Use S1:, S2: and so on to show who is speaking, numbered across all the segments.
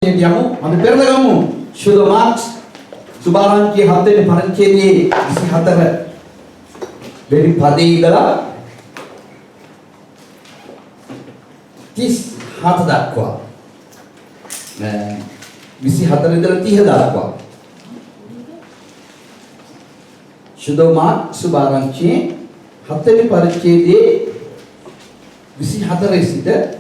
S1: Andiamo, abbiamo Shudo Marx, Subaranki Hatte Paranchedi, Hatter, very Padidala. This Hatadaqua. We see Hatter Tihadaqua. Shudo Marx, Subaranchi, Hatte Paranchedi, we see Hatter is it,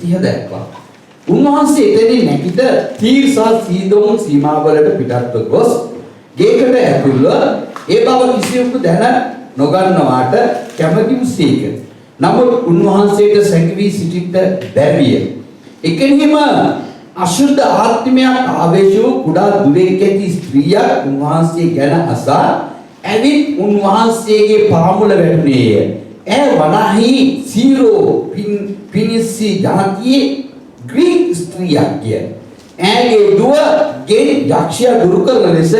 S1: Tihadaqua. උන්වහන්සේ එතනින් නැගිට තීර්සා සීදෝන් සීමාවලට පිටත්ව ගොස් ගේකට ඇතුල්ව ඒ බව කිසිවෙකු දැන නොගන්නවාට කැමැති වූසේක. නමුත් උන්වහන්සේට සැකවී සිටින්න බැරිය. එකෙහිම අශුද්ධ ආත්මයක් ආවේශ වූ කුඩා දුරෙක් ඇති ස්ත්‍රියක් උන්වහන්සේ ගැන අසා ඇවිත් උන්වහන්සේගේ පාමුල වැටුණේය. ඒ වනාහි සීරෝ පිනිස්සි ජාතියේ Greek ස්ත්‍රියක් කිය. ඇගේ දුවගේ යක්ෂයා දුරු කරන ලෙස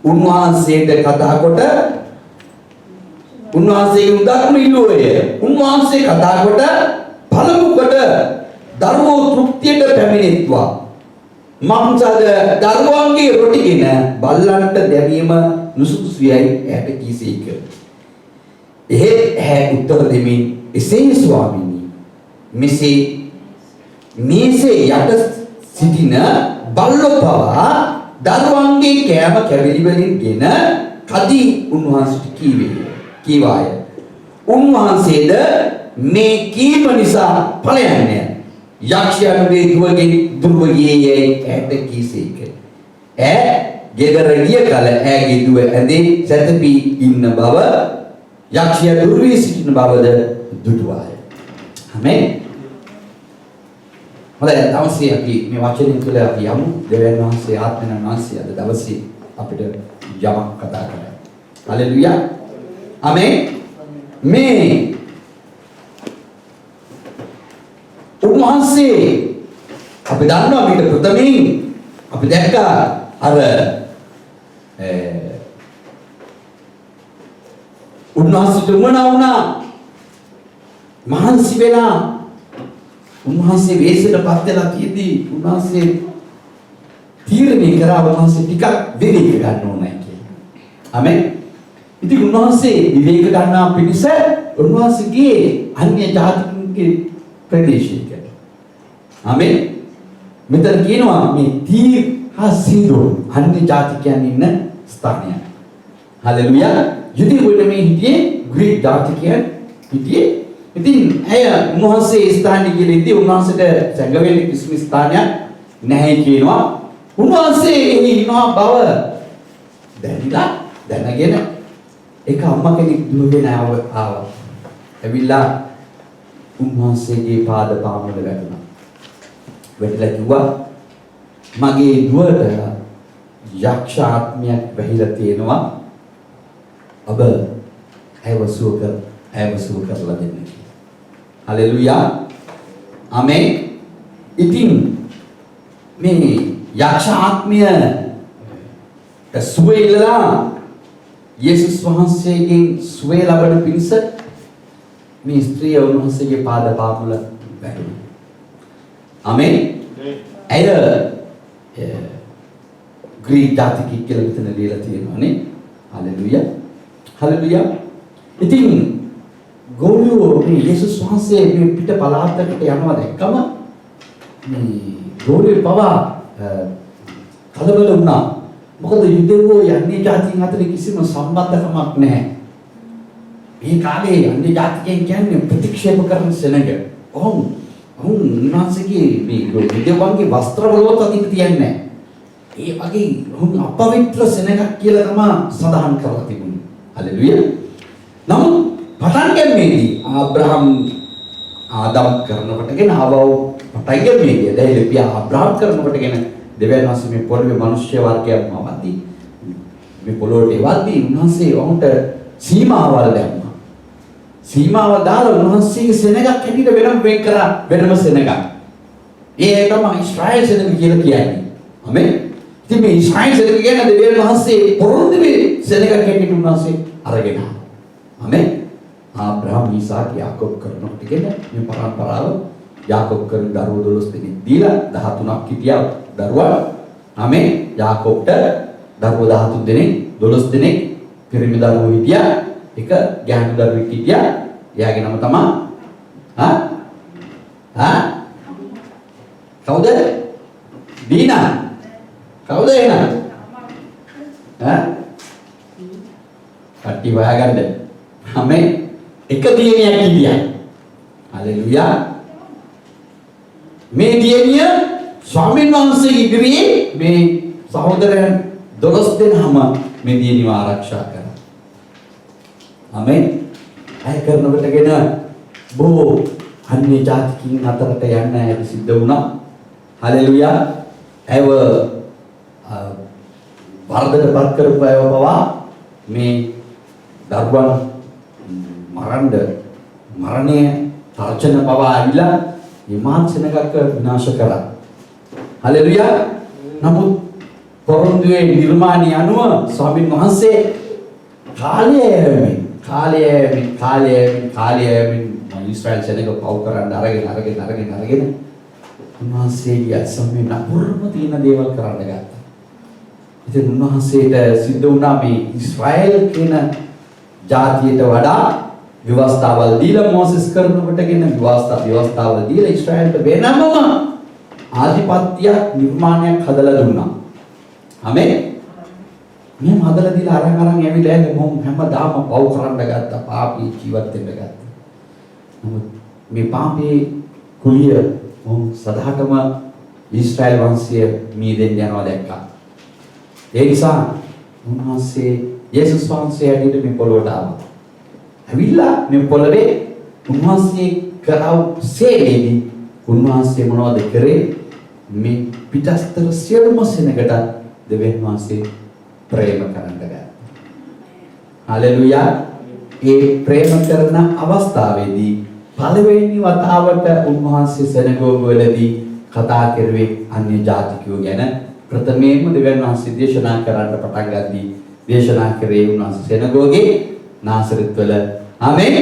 S1: උන්වහන්සේට කතා කොට උන්වහන්සේගේ උදාහරණ ඉල්ලුවේ. උන්වහන්සේ කතා කොට පළමු කොට දරුවෝ තෘප්තියට පැමිණෙත්වා. මම්සද දරුවන්ගේ රොටිගෙන බල්ලන්ට දැවීම නුසුදුසුයයි ඇයට කීසේක. එහෙත් ඇය උත්තර දෙමින් එසේ ස්වාමීනි මේසේ යට සිටින බල්ලෝ පවා දරුවන්ගේ කෑම කැවිලි වලින් ගෙන කදී උන්වහන්සේට කීවාය. උන්වහන්සේද මේ කීම නිසා ඵලයන්නේ යක්ෂයාගේ දුවගෙන් දුර්ව ගියේයි ඇට කීසේක. ගෙදර ගිය කල ඇගේ දුව ඇඳේ සැතපී ඉන්න බව යක්ෂයා දුර වී සිටින බවද දුටුවාය. Amen. හොඳයි දවසේ අපි මේ වචනේ තුළ අපි යමු දෙවියන් වහන්සේ ආත්මයන් වහන්සේ අද දවසේ අපිට යමක් කතා කරා. හලෙලුයා. ආමෙන්. මේ උන්වහන්සේ අපි දන්නවා මේක ප්‍රථමයෙන් අපි දැක්කා අර උන්වහන්සේට උමනා වුණා මහන්සි වෙලා උන්වහන්සේ වේශයටපත් වෙලා තියෙද්දී උන්වහන්සේ තීරණය කරා උන්වහන්සේ ටිකක් විවේක ගන්න ඕනේ කියලා. ආමෙන්. ඉතින් උන්වහන්සේ විවේක ගන්නා පිණිස උන්වහන්සේගේ අන්‍ය ජාතිකගේ ප්‍රදේශයකට. ආමෙන්. මෙතන කියනවා මේ තීර් හා සීදෝන් අන්‍ය ජාතිකයන් ඉන්න ස්ථානය. හලෙලුයා. යුදෙව්වල මේ හිටියේ ග්‍රීක ජාතිකයන් හිටියේ. ඉතින් ඇය උන්වහන්සේ ස්ථානෙ කියලා ඉදී උන්වහන්සේට සැඟවෙන්නේ කිසිම ස්ථානයක් නැහැ කියනවා. උන්වහන්සේ එහි ඉන්නවා බව දැනගෙන එක අම්මා කෙනෙක් දුවගෙන ආවා. ඇවිල්ලා උන්වහන්සේගේ පාද පාමුල වැටුණා. වැටිලා කිව්වා මගේ දුවට යක්ෂ ආත්මයක් වැහිලා තියෙනවා. ඔබ ඇයව සුව කරලා දෙන්න. Hallelujah. Amen. ඉතින් මේ යක්ෂ ආත්මය සුවේලලා යේසුස් වහන්සේගෙන් සුවේ ලබන පිණිස මේ ස්ත්‍රිය උන්වහන්සේගේ පාද පාමුල වැටුණා. Amen. ඇය ග්‍රීක ජාතිකයෙක් කියලා මෙතන ලියලා තියෙනවානේ. Hallelujah. Hallelujah. ඉතින් ගෝලියෝ මේ යේසුස් වහන්සේ මේ පිට පළාතකට යනවා දැක්කම මේ ගෝලියෝ පවා කලබල වුණා. මොකද යුදෙව්වෝ යන්නේ ජාතීන් අතර කිසිම සම්බන්ධකමක් නැහැ. මේ කාලේ යන්නේ ජාතිකයන් කියන්නේ ප්‍රතික්ෂේප කරන සෙනඟ. උන්වහන්සේගේ මේ යුදෙව්වන්ගේ වස්ත්‍රවලවත් අදිට තියන්නේ නැහැ. ඒ වගේ අපවිත්‍ර සෙනඟක් කියලා තමයි සඳහන් කරලා තිබුණේ. හලෙලුයා. නමුත් පටන් ගැනීමේදී ආදම් කරනකොටගෙන ආවව පටන් ගැනීමේදී දෙවියන් ආබ්‍රහම් කරනකොටගෙන දෙවියන් වහන්සේ මේ පොළවේ මිනිස්ය වර්ගයක් මවද්දී මේ පොළොවට එවද්දී උන්වහන්සේ වුන්ට සීමාවල් දැම්මා. සීමාවල් දාලා උන්වහන්සේගේ සෙනඟක් හැටියට වෙනම සෙනඟක්. ඒ තමයි ඊශ්‍රායෙල් සෙනඟ කියලා කියන්නේ. ආමෙන්. ඉතින් මේ ඊශ්‍රායෙල් සෙනඟ කියන දෙවියන් වහන්සේ පොරොන්දුවේ සෙනඟක් හැටියට උන්වහන්සේ අරගෙන ආවා. ආමෙන්. ආබ්‍රහම් ඊසාක් යාකෝබ් කරනකොටගෙන මේ පරම්පරාව යාකොබ් කරන දරුවෝ 12 දෙනෙක් දීලා 13ක් හිටියා දරුවා. ආමේ යාකොබ්ට දරුවෝ 13 දෙනෙක් 12 දෙනෙක් පිරිමි දරුවෝ හිටියා. එක ගැහැණු දරුවෙක් හිටියා. එයාගේ නම තමයි කවුද? දීනා. කවුද එහෙනම්? කට්ටි වහගන්න. ආමේ එක දියණියක් හිටියා. හලෙලුයා. මේ දියණිය ස්වාමීන් වහන්සේ ඉදිරියේ මේ සහෝදරයන් 12 දෙනාම මේ දියණියව ආරක්ෂා කරා. ආමෙන්. අය කරනකොටගෙන බොහෝ අන්‍ය ජාතිකින් අතරට යන්න ඇති සිද්ධ වුණා. හලෙලුයා. ඇව වර්ධනපත් කරපු අයව පවා මේ දරුවන් මරණය තර්ජන පවා ඇවිලා විමාංශනකක විනාශ කරා. හලෙලුයා. නමුත් පොරොන්දුවේ නිර්මාණය අනුව ස්වාමීන් වහන්සේ කාලය ඉස්රායල් සෙනග පව් කරන්න අරගෙන උන්වහන්සේගේ අසම්මේ නපුරම තියෙන දේවල් කරන්න ගත්තා. ඉතින් උන්වහන්සේට සිද්ධ වුණා මේ ඉස්රායල් කියන ජාතියට වඩා විවස්ථාවල් දීලා මොසස් කරනකොටගෙන විවස්ථාවල් දීලා ඉස්රායල්ට වෙනමම ආධිපත්‍ය නිර්මාණයක් හදලා දුන්නා. ආමේන්. මේ හදලා දීලා අරන් ඇවිල්ලා ඇන්නේ මොම් හැමදාම පව් කරන්න ගත්තා. පාපී ජීවත් වෙන්න ගත්තා. නමුත් මේ පාපී කුලිය මොම් සදාටම ඉස්රායල් වංශය මීදෙන් යනවා දැක්කා. ඒ නිසා උන්වහන්සේ යේසුස් වහන්සේ ඇවිත් මේ පොළොවට ආවා. ඇවිල්ලා මේ පොළවේ උන්වහන්සේ කරව සේවයේදී උන්වහන්සේ මොනවද කරේ? මේ පිටස්තර සියලුම සෙනගට දෙවියන් වහන්සේ ප්‍රේම කරන්න ගත්තා. හලෙලුයා. ඒ ප්‍රේම කරන අවස්ථාවේදී පළවෙනි වතාවට උන්වහන්සේ සෙනගෝගවලදී කතා කරුවේ අන්‍ය ජාතිකයෝ ගැන. ප්‍රථමයෙන්ම දෙවියන් වහන්සේ දේශනා කරන්න පටන් ගද්දී දේශනා කරේ උන්වහන්සේ සෙනගෝගේ නාසරෙත් වල. ආමේන්.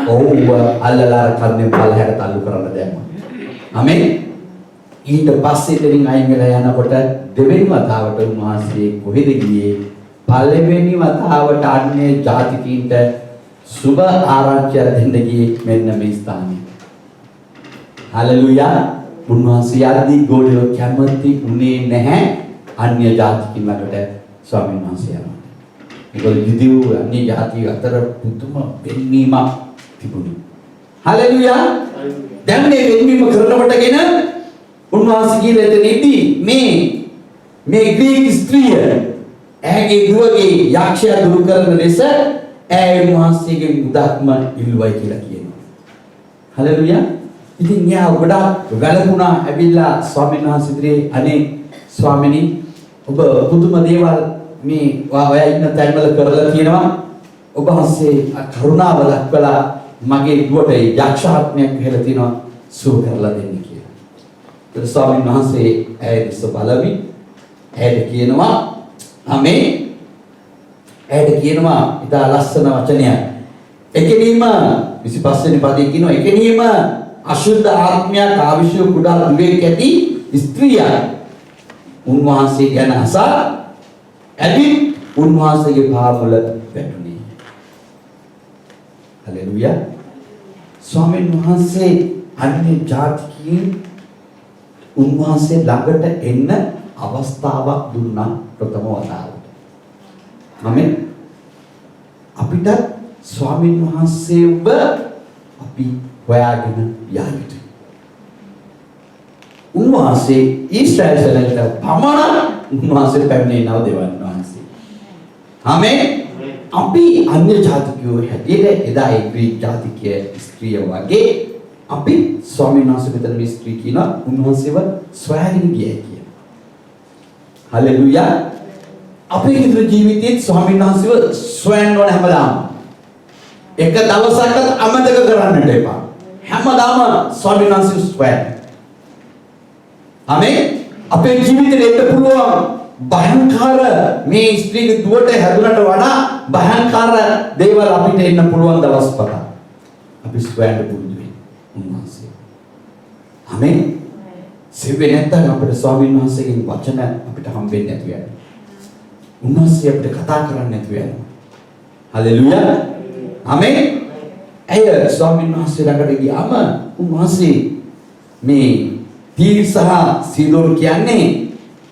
S1: ඔව්ව අල්ලලා කන්නේ පල්ලහැට තල්ලු කරන්න දැම්මා. ආමේන්. ඊට පස්සේ දෙවියන් අයින් වෙලා යනකොට දෙවෙනි වතාවට උන්වහන්සේ කොහෙද ගියේ? පළවෙනි වතාවට අන්‍ය ජාතිකීන්ට සුබ ආරාධ්‍ය දෙන්න ගියේ මෙන්න මේ ස්ථානයේ. හලෙලුයා. උන්වහන්සේ යද්දී ගෝලියෝ කැමති උනේ නැහැ අන්‍ය ජාතිකින් ළඟට ස්වාමීන් වහන්සේ යනවා. ඒගොල්ලෝ යුදෙව් අන්‍ය ජාති අතර පුදුම වෙන්වීමක් තිබුණා. හලෙලුයා. දැන් මේ වෙන්වීම කරනකොටගෙන උන්වහන්සේ කියලා එතනදී මේ ග්‍රීක ස්ත්‍රිය ඇගේ දුවගේ යක්ෂය දුරු කරන ලෙස උන්වහන්සේගේ මුදක්ම ඉල්ලුවයි කියලා කියනවා. හලෙලුයා. ඉතින් යා ගොඩාක් වැළපුණා ඇවිල්ලා ස්වාමීන් වහන්සේ ඉදිරියේ අනේ ස්වාමිනී ඔබ පුදුම දේවල් මේ ඔයා ඉන්න තැන්වල කරලා තියෙනවා. ඔබ වහන්සේ කරුණාව දක්වලා මගේ දුවට යක්ෂාත්මයක් කියලා තියෙනවා සුව කරලා දෙන්න කියලා. ඒ ස්වාමීන් වහන්සේ ඇයදස බලවි ඇයට කියනවා ආමේ. ඇයට කියනවා ඉතා ලස්සන වචනයක්. එකෙනීම 25 වෙනි පදයේ කියනවා එකෙනීම අශුද්ධ ආත්මයක් ආවිෂය කුඩා දුවේක ඇති ස්ත්‍රිය උන්වහන්සේ ගැන අසා ඇවිත් උන්වහන්සේගේ පාමුල වැටුනේ. හලෙලුයා. ස්වාමීන් වහන්සේ අන්‍ය ජාතිකයන් උන්වහන්සේ ළඟට එන්න අවස්ථාවක් දුන්නා ප්‍රථම වතාවට. ආමෙන්. අපිට ස්වාමීන් වහන්සේව අපි හොයාගෙන යා යුතුයි. උන්වහන්සේ ඊශ්‍රායල් සෙනගට පමණ උන්වහන්සේ පැමිණෙනව දෙවන් වහන්සේ. ආමේන්. අපි අන්‍ය ජාතිකයෝ හැටියට එදා ඒ ග්‍රීක ජාතිකයේ ස්ත්‍රිය වගේ අපි ස්වාමීන් වහන්සේ මෙතන මේ ස්ත්‍රී කියන උන්වහන්සේව සොයාගෙන ගියයි කියන. හලෙලුයා. අපේ ජීවිතයේ ස්වාමීන් වහන්සේව සොයන්න ඕන හැමදාම. එක දවසකට අමතක කරන්නට එපා. හැමදාම ස්වාමීන් වහන්සේ සොයන්න. ආමේන්. අපේ ජීවිතේ එන්න පුළුවන් භයංකාර මේ ස්ත්‍රීගේ දුවට හැදුනට වඩා භයංකාර දේවල් අපිට එන්න පුළුවන් දවස් පහ. අපි සොයන්න පුරුදු වෙන්න උන්වහන්සේ. ආමෙන්. සෙව්වේ නැත්නම් අපිට ස්වාමීන් වහන්සේගෙන් වචන අපිට හම්බෙන්නේ නැතු වෙනවා. උන්වහන්සේ අපිට කතා කරන්නේ නැතු වෙනවා. හලෙලුයා. ආමෙන්. ඇය ස්වාමීන් වහන්සේ ළඟට ගියාම උන්වහන්සේ මේ තීර් සහ සීදෝන් කියන්නේ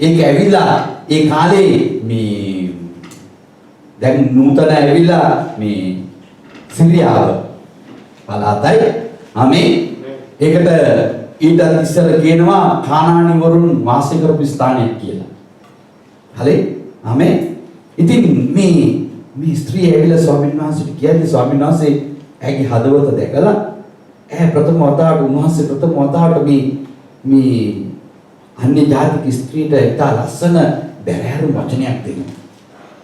S1: ඒක ඇවිල්ලා ඒ කාලේ මේ දැන් නූතන ඇවිල්ලා මේ සිරියාව පළාතයි. ආමෙන්. ඒකට ඊට ඉස්සර කියනවා කානානි වරුන් වාසය කරපු ස්ථානයක් කියලා. හරි? ආමෙන්. ඉතින් මේ ස්ත්‍රිය ඇවිල්ලා ස්වාමීන් වහන්සේට කියන්නේ ස්වාමීන් වහන්සේ ඇගේ හදවත දැකලා ඇය ප්‍රථම වතාවට උන්වහන්සේ ප්‍රථම වතාවට මේ අන්‍ය ජාතික ස්ත්‍රියට ඉතා ලස්සන බැරෑරු වචනයක් දෙනවා.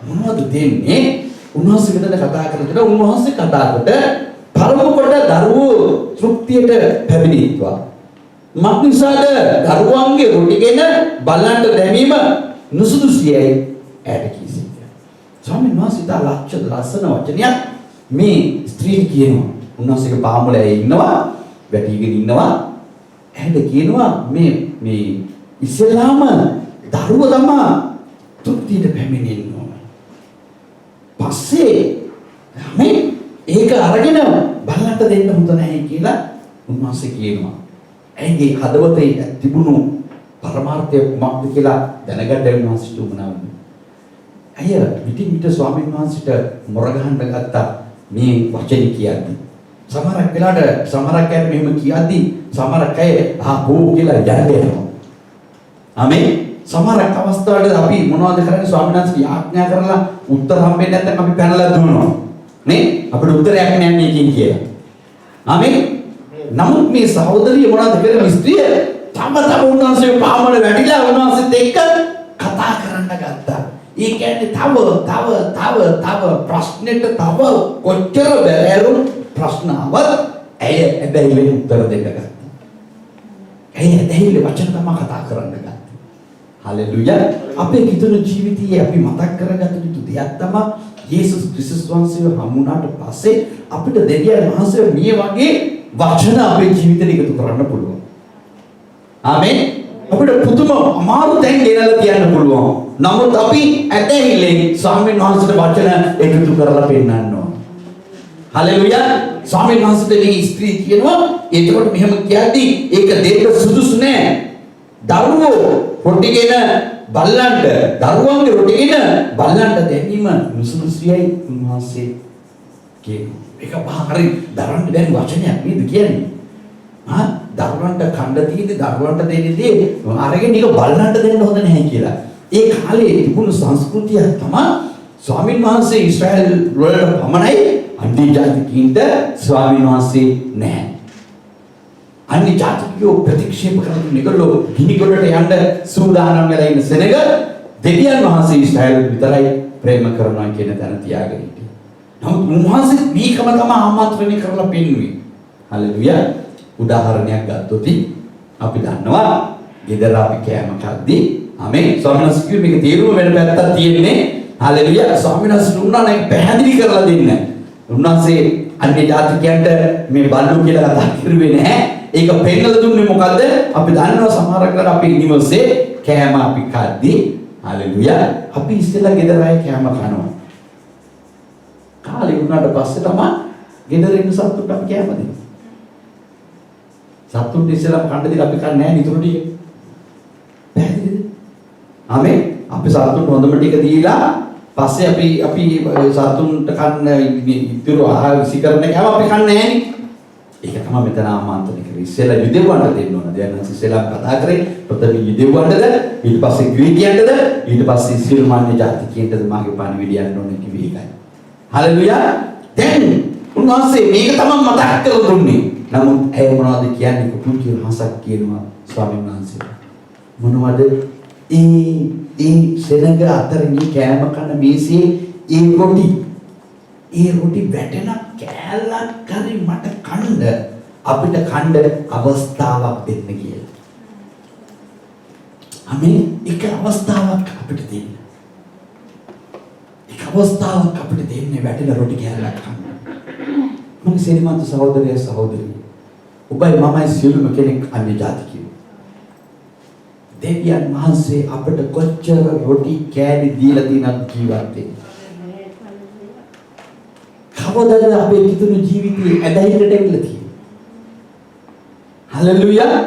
S1: මොනවද දෙන්නේ? උන්වහන්සේ මෙතන කතා කරලා උන්වහන්සේ කතා කොට පළමු කොට දරුවෝ තෘප්තියට පැමිණීත්වා. මක්නිසාද දරුවන්ගේ රොටිගෙන බල්ලන්ට දැමීම නුසුදුසුයයි ඇයට කීසිය. ස්වාමීන් වහන්සේ ඉතා ලස්සන වචනයක් මේ ස්ත්‍රිය කියනවා. උන්වහන්සේගේ පාමුල ඇය ඉන්නවා, වැටිගෙන ඉන්නවා. ඇයට කියනවා මේ ඉස්ලාම දරුව තමා තෘප්තියට පැමිණෙන්න ඕන. පස්සේ මේ ඒක අරගෙන බල්ලන්ට දෙන්න හොඳ නැහැ කියලා උන්වහන්සේ කියනවා. ඇයිගේ හදවතේ තිබුණු පරමාර්ථය කුමක්ද කියලා දැනගන්න උන්වහන්සේට උමනා වුණා. ඇය පිටින් පිට ස්වාමීන් වහන්සේට මොර ගහන්න ගත්තා මේ වචන කියද්දි. සමහරක් වෙලාවට සමහරක් අය මෙහෙම කියද්දි සමහරක් අය ආපෝ කියලා යන්නේ. ආමෙන්. සමහරක් අවස්ථාවලදී අපි මොනවද කරන්නේ ස්වාමීන් වහන්සේ යාඥා කරලා උත්තර හම්බෙන්නේ නැත්නම් අපි පැනලා දුවනවා. නේ? අපිට උත්තරයක් නැහැ මේකෙන් කියලා. ආමෙන්. නමුත් මේ සහෝදරිය මොනවද කරන්නේ? ස්ත්‍රිය තම උන්වහන්සේ පාමල වැටිලා උන්වහන්සේත් එක්ක කතා කරන්න ගත්තා. ඒ කියන්නේ තව ප්‍රශ්නෙට තව කොච්චර බැලෑරුම් ප්‍රශ්න ආවත් ඇය ඇදහිලි උත්තර දෙන්න ගත්තා. ඇය ඇදහිලි වචන තමයි කතා කරන්න ගත්තා. හලෙලුයා. අපේ කිතුණු ජීවිතයේ අපි මතක් කරගත යුතු දෙයක් තමයි යේසුස් ක්‍රිස්තුස් වහන්සේව හමුුණාට පස්සේ අපිට දෙවියන් වහන්සේ මේ වගේ වචන අපේ ජීවිතේට එකතු කරන්න පුළුවන්. ආමෙන්. අපිට පුදුම අමාරු තැන් ගෙනලා තියන්න පුළුවන්. නමුත් අපි ඇදහිල්ලෙන් ස්වාමීන් වහන්සේට වචන එකතු කරලා පෙන්නන්න ඕන. හලෙලුයා. ස්වාමීන් වහන්සේට මේ ස්ත්‍රී කියනවා එතකොට මෙහෙම කියද්දි ඒක දෙන්න සුදුසු නෑ. දරුවෝ රොටිගෙන බල්ලන්ට දරුවන්ගේ රොටිගෙන බල්ලන්ට දැමීම නුසුදුසුයි උන්වහන්සේ කියනවා. ඒක හරි දරන්න බැරි වචනයක් නේද කියන්නේ? දරුවන්ට කණ්ඩ තියෙදි දරුවන්ට දෙන්නේ අරගෙන ඒක බල්ලන්ට දෙන්න හොඳ නැහැ කියලා. ඒ කාලේ තිබුණු සංස්කෘතිය තමයි ස්වාමීන් වහන්සේ ඊශ්‍රායල් වලට පමණයි අන්‍ය ජාතිකයින්ට ස්වාමීන් වහන්සේ නැහැ. අන්‍ය ජාතිකයෝ ප්‍රතික්ෂේප කරන නිගලෝ ගිනිගොඩට යන්න සූදානම් වෙලා ඉන්න සෙනග දෙවියන් වහන්සේ ඊශ්‍රායල් විතරයි ප්‍රේම කරනවා කියන තැන තියාගෙන හිටියා. නමුත් උන්වහන්සේ මේකම තමයි ආමන්ත්‍රණය කරලා පෙන්වුවේ. හලෙලුයා. උදාහරණයක් ගත්තොත් අපි දන්නවා ගෙදර අපි කෑම කද්දී ආමෙන් ස්වාමීන් වහන්සේ මේක තේරුම වෙන පැත්තක් තියෙන්නේ. හලෙලුයා. ස්වාමීන් වහන්සේ උන්නා නේ පැහැදිලි කරලා දෙන්න. උන්වහන්සේ අන්‍ය ජාතිකයන්ට මේ බල්ලු කියලා කතා කරුවේ නැහැ. ඒක පෙන්නලා දුන්නේ මොකද්ද? අපි දන්නවා සමහර කරලා අපි නිවසේ කෑම අපි කද්දී හලෙලුයා අපි ඉස්සෙල්ලා ගෙදර අය කෑම කනවා. කාලේ වුණාට පස්සේ තමයි ගෙදර ඉන්න සතුට අපි කෑම දෙන්නේ. සතුට ඉස්සෙල්ලා කන්න දෙක අපි කන්නේ නැහැ නිතර ටික. පැහැදිලිද? ආමෙන්. අපි සතුට හොඳම ටික දීලා පස්සේ අපි සතුන්ට කන්න ඉතුරු ආහාර විසිකරන කෑම අපි කන්නේ නැහැ නේ. ඒක තමයි මෙතන ආමන්ත්‍රණය කරේ. ඉස්සෙල්ලා යුදෙව්වන්ට දෙන්න ඕන. දැන් නම් ඉස්සෙල්ලා කතා කරේ ප්‍රථම යුදෙව්වන්ටද ඊට පස්සේ ග්‍රීකයන්ටද ඊට පස්සේ සිල්මාන්‍ය ජාතිකයන්ටද මාගේ පණිවිඩය යන්න ඕනේ කිව්වේ ඒකයි. හලෙලුයා. දැන් උන්වහන්සේ මේක තමයි මතක් කරලා දුන්නේ. නමුත් ඇය මොනවද කියන්නේ? කුටි හසක් කියනවා ස්වාමීන් වහන්සේ. මොනවද? ඒ සෙනඟ අතරින් කෑම කන මේසේ ඒ රොටි වැටෙන කෑල්ලක් හරි මට කන්න අපිට කන්න අවස්ථාවක් දෙන්න කියලා. ආමෙන්. එක අවස්ථාවක් අපිට දෙන්න. එක අවස්ථාවක් අපිට දෙන්නේ වැටෙන රොටි කෑල්ලක් කන්න. මම සෙනමන්ත සහෝදරය සහෝදරිය ඔබයි මමයි සියලුම කෙනෙක් අන්‍ය ජාතිකයෝ. දෙවියන් වහන්සේ අපට කොච්චර රොටි කෑලි දීලා තියෙනවද ජීවත් වෙන්න. කවදාද අපේ කිතුණු ජීවිතේ ඇදහිල්ලට එන්න තියෙන්නේ. හලෙලුයා.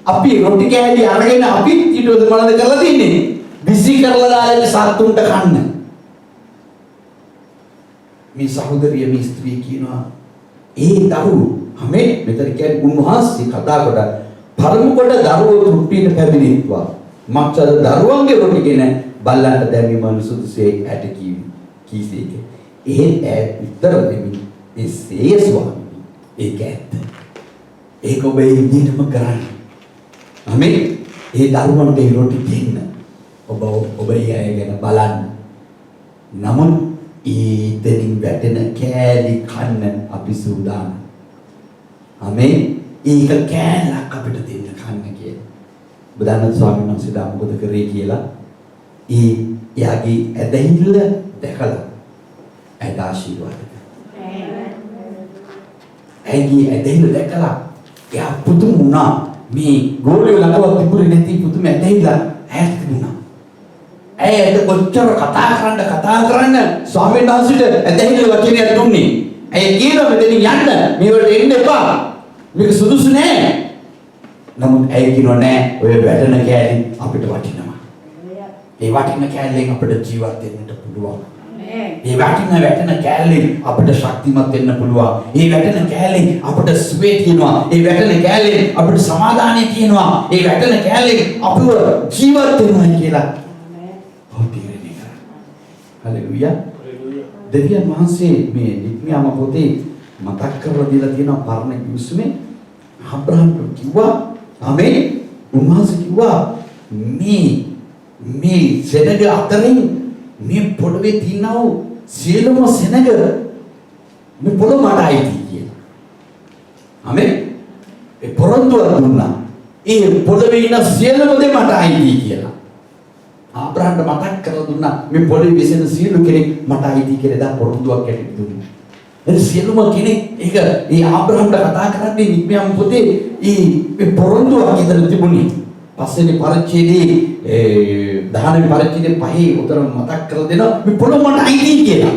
S1: අපි රොටි කෑලි අරගෙන අපි ඊට මොනවද කරලා තින්නේ? විසි කරලා දාලා සත්තුන්ට කන්න. මේ සහෝදරිය මේ ස්ත්‍රිය කියනවා ඒ දරුවෝ හැම මෙතන කියන්නේ උන්වහන්සේ කතා කොට පරම කොට දරුවෝ තෘප්තියට පැමිණෙත්වා. මක්සද දරුවන්ගේ රොටිගෙන බල්ලන්ට දැමීම සුදුසේ ඇට කීසේක. ඒ උත්තර දෙමින් ඒ ස්වාමී ඒක ඇත්ත. ඒක ඔබ ඒ විදිහටම කරන්න. ආමේ. ඒ දරුවන්ට ඒ රොටි දෙන්න. ඔබ ඒ අය ගැන බලන්න. නමුත් ඊතනින් වැටෙන කෑලි කන්න අපි සූදානම්. ආමේ. ඒක කෑල්ලක් අපිට දෙන්න කන්න කියලා. ඔබ දන්නද ස්වාමීන් වහන්සේ දා මොකද කරේ කියලා? එයාගේ ඇදහිල්ල දැකලා ඇයට ආශිර්වාද කළා. ඇගේ ඇදහිල්ල දැකලා එයා පුදුම වුණා. මේ ගෝලියෝ ළඟවත් තිබුණේ නැති පුදුම ඇදහිල්ල ඇයට තිබුණා. ඇයට කොච්චර කතා කරන්න ස්වාමීන් වහන්සේට ඇදහිල්ල වචනයක් දුන්නේ. ඇය කියනවා මෙතනින් යන්න මේවට එන්න එපා. මේක සුදුසු නෑ. නමුත් ඇය කියනවා නෑ ඔය වැටෙන කෑලි අපිට වටිනවා. ඒ වටින කෑල්ලෙන් අපිට ජීවත් වෙන්න පුළුවන්. ඒ වැටෙන කෑල්ලෙන් අපිට ශක්තිමත් වෙන්න පුළුවන්. ඒ වැටෙන කෑල්ලෙන් අපිට සුවේ තියෙනවා. ඒ වැටෙන කෑල්ලෙන් අපිට සමාදානය තියෙනවා. ඒ වැටෙන කෑල්ලෙන් අපිව ජීවත් වෙනවා කියලා. හොටිරේ කරා. හලෙලුයා. දෙවියන් වහන්සේ මේ නික්මියාම පොතේ මතක් කරලා දීලා තියෙනවා පරණ කිවිසුමේ අබ්‍රහම්ට කිව්වා ආමේ උන්වහන්සේ කිව්වා මේ සෙනග අතරින් මේ පොළවේ තියෙනව සියලුම සෙනග මේ පොළොව මට අයිති කියලා. ආමේ ඒ පොරොන්දුව දුන්නා. ඒ පොළවේ ඉන්න සියලුම දේ මට අයිති කියලා. අබ්‍රහම්ට මතක් කරලා දුන්නා මේ පොළවේ විසෙන සියලු කෙනෙක් මට අයිති කියලා දා පොරොන්දුවක් ඇටින් දුන්නා. ඒ සියලුම කෙනෙක් ඒක ඒ ආබ්‍රහම්ට කතා කරන්නේ නික්මියම් පොතේ ඒ පොරොන්දුවක් විතර තිබුණේ. පස්වෙනි පරිච්ඡේදයේ 10වෙනි පරිච්ඡේදයේ පහේ උතර මතක් කරලා දෙනවා මේ පොළොව මට අයිති කියලා.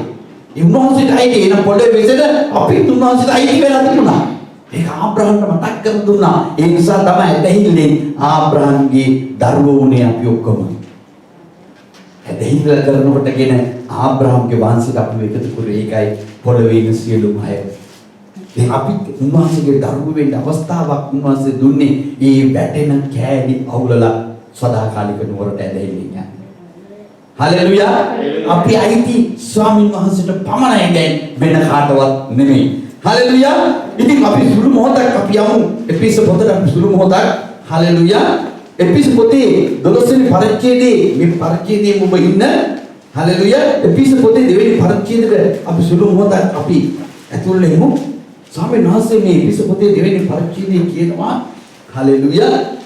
S1: ඒ උන්වහන්සේට අයිති එන පොළොවේ විසෙන අපි උන්වහන්සේට අයිති වෙලා තිබුණා. ඒක ආබ්‍රහම්ට මතක් කරලා දුන්නා. ඒ නිසා තමයි ඇදහිල්ලෙන් ආබ්‍රහම්ගේ දරුවෝ උනේ අපි ඔක්කොම. ඇදහිල්ල කරනකොටගෙන ආබ්‍රහම්ගේ වංශයට අපි එකතු කරේ ඒකයි පොළවේ ඉන්න සියලුම අය. දැන් අපි උන්වහන්සේගේ දරුවෝ වෙන්න අවස්ථාවක් උන්වහන්සේ දුන්නේ ඒ වැටෙන කෑලි අවුලලා සදාකාලික නුවරට ඇදහිල්ලෙන් යන්නේ. හලෙලුයා. අපි අයිති ස්වාමීන් වහන්සේට පමණයි දැන් වෙන කාටවත් නෙමෙයි. හලෙලුයා. ඉතින් අපි සුළු මොහොතක් අපි යමු එපිස පොතට අපි සුළු මොහොතක් හලෙලුයා. එපිස පොතේ 12 වෙනි පරිච්ඡේදයේ මේ පරිච්ඡේදයේ ඔබ ඉන්න හලෙලුයා. එපිස පොතේ 2 වෙනි පරිච්ඡේදයට අපි සුළු මොහොතක් අපි ඇතුල් වෙමු. ස්වාමීන් වහන්සේ මේ එපිස පොතේ 2 වෙනි පරිච්ඡේදයේ කියනවා හලෙලුයා.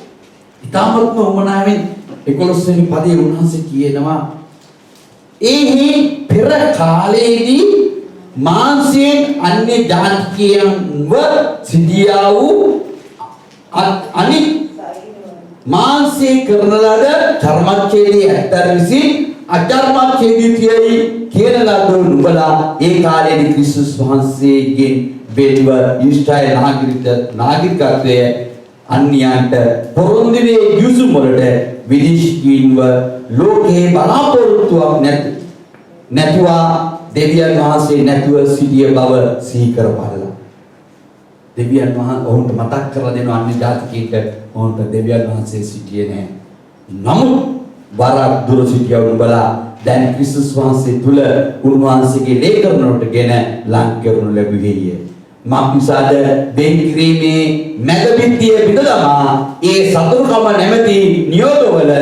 S1: ඊටමත්ම උමනාවෙන් 11 වෙනි පදයේ උන්වහන්සේ කියනවා එහි පෙර කාලයේදී මාංශයෙන් අන්‍ය ජාතිකයන්ව සිටියා වූ අනිත් මාංශේ කරන ලද චර්මච්ඡේදයේ ඇත්තර විසින් අචර්මච්ඡේදීතියයි කියන ලද නුඹලා ඒ කාලයේදී ක්‍රිස්තුස් වහන්සේගෙන් වෙන්ව ඊශ්‍රායල් නාගරිකත්වයේ අන්‍යයන්ට පොරොන්දුවේ යුසුම් වලට විදේශීන්ව ලෝකේ බලාපොරොත්තුවක් නැතුවා දෙවියන් වහන්සේ නැතුව සිටිය බව සිහි කරපළා. දෙවියන් වහන්සේ ඔවුන්ට මතක් කරලා දෙනවා අන්‍ය ජාතිකයන්ට ඔවුන්ට දෙවියන් වහන්සේ සිටියේ නැහැ. නමුත් වරක් දුර සිටියා උඹලා දැන් ක්‍රිස්තුස් වහන්සේ තුල උන්වහන්සේගේ ලේඛනවලටගෙන ලං කරනු ලැබුවේය. මාපිසාද දෙන් ක්‍රීමේ මැදපිටිය පිටදමා ඒ සතුරුකම නැමැති නියෝගවල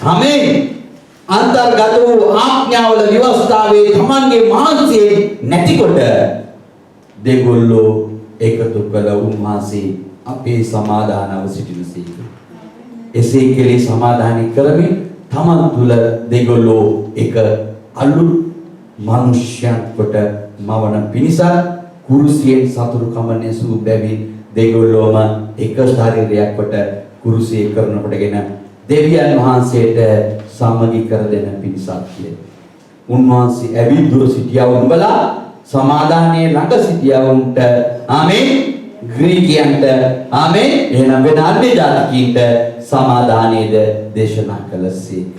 S1: හැමෙන් අන්තර්ගත වූ ආඥාවල විවස්ථාවේ තමන්ගේ මහන්සිය නැතිකොට දෙගොල්ලෝ එකතු කළ උන්වහන්සේ අපේ සමාදානව සිටිනසේක. එසේ කෙලේ සමාදානය කරමින් තමන් තුළ දෙගොල්ලෝ එක අලුත් මනුෂ්‍යයන් කොට මවන පිණිස කුරුසියෙන් සතුරුකම නැසූ බැවින් දෙගොල්ලෝම එක ශරීරයක් කොට කුරුසිය කරනකොටගෙන දෙවියන් වහන්සේට සමගි කර දෙන පිණිසක් කිය. උන්වහන්සේ ඇවිත් දුර සිටියා උඹලා සමාදානයේ ළඟ සිටියා උන්ට ආමේන් ග්‍රීකයන්ට ආමේන් එහෙනම් වෙන අන්‍ය ජාතිකයින්ට සමාදානයේද දේශනා කළසේක.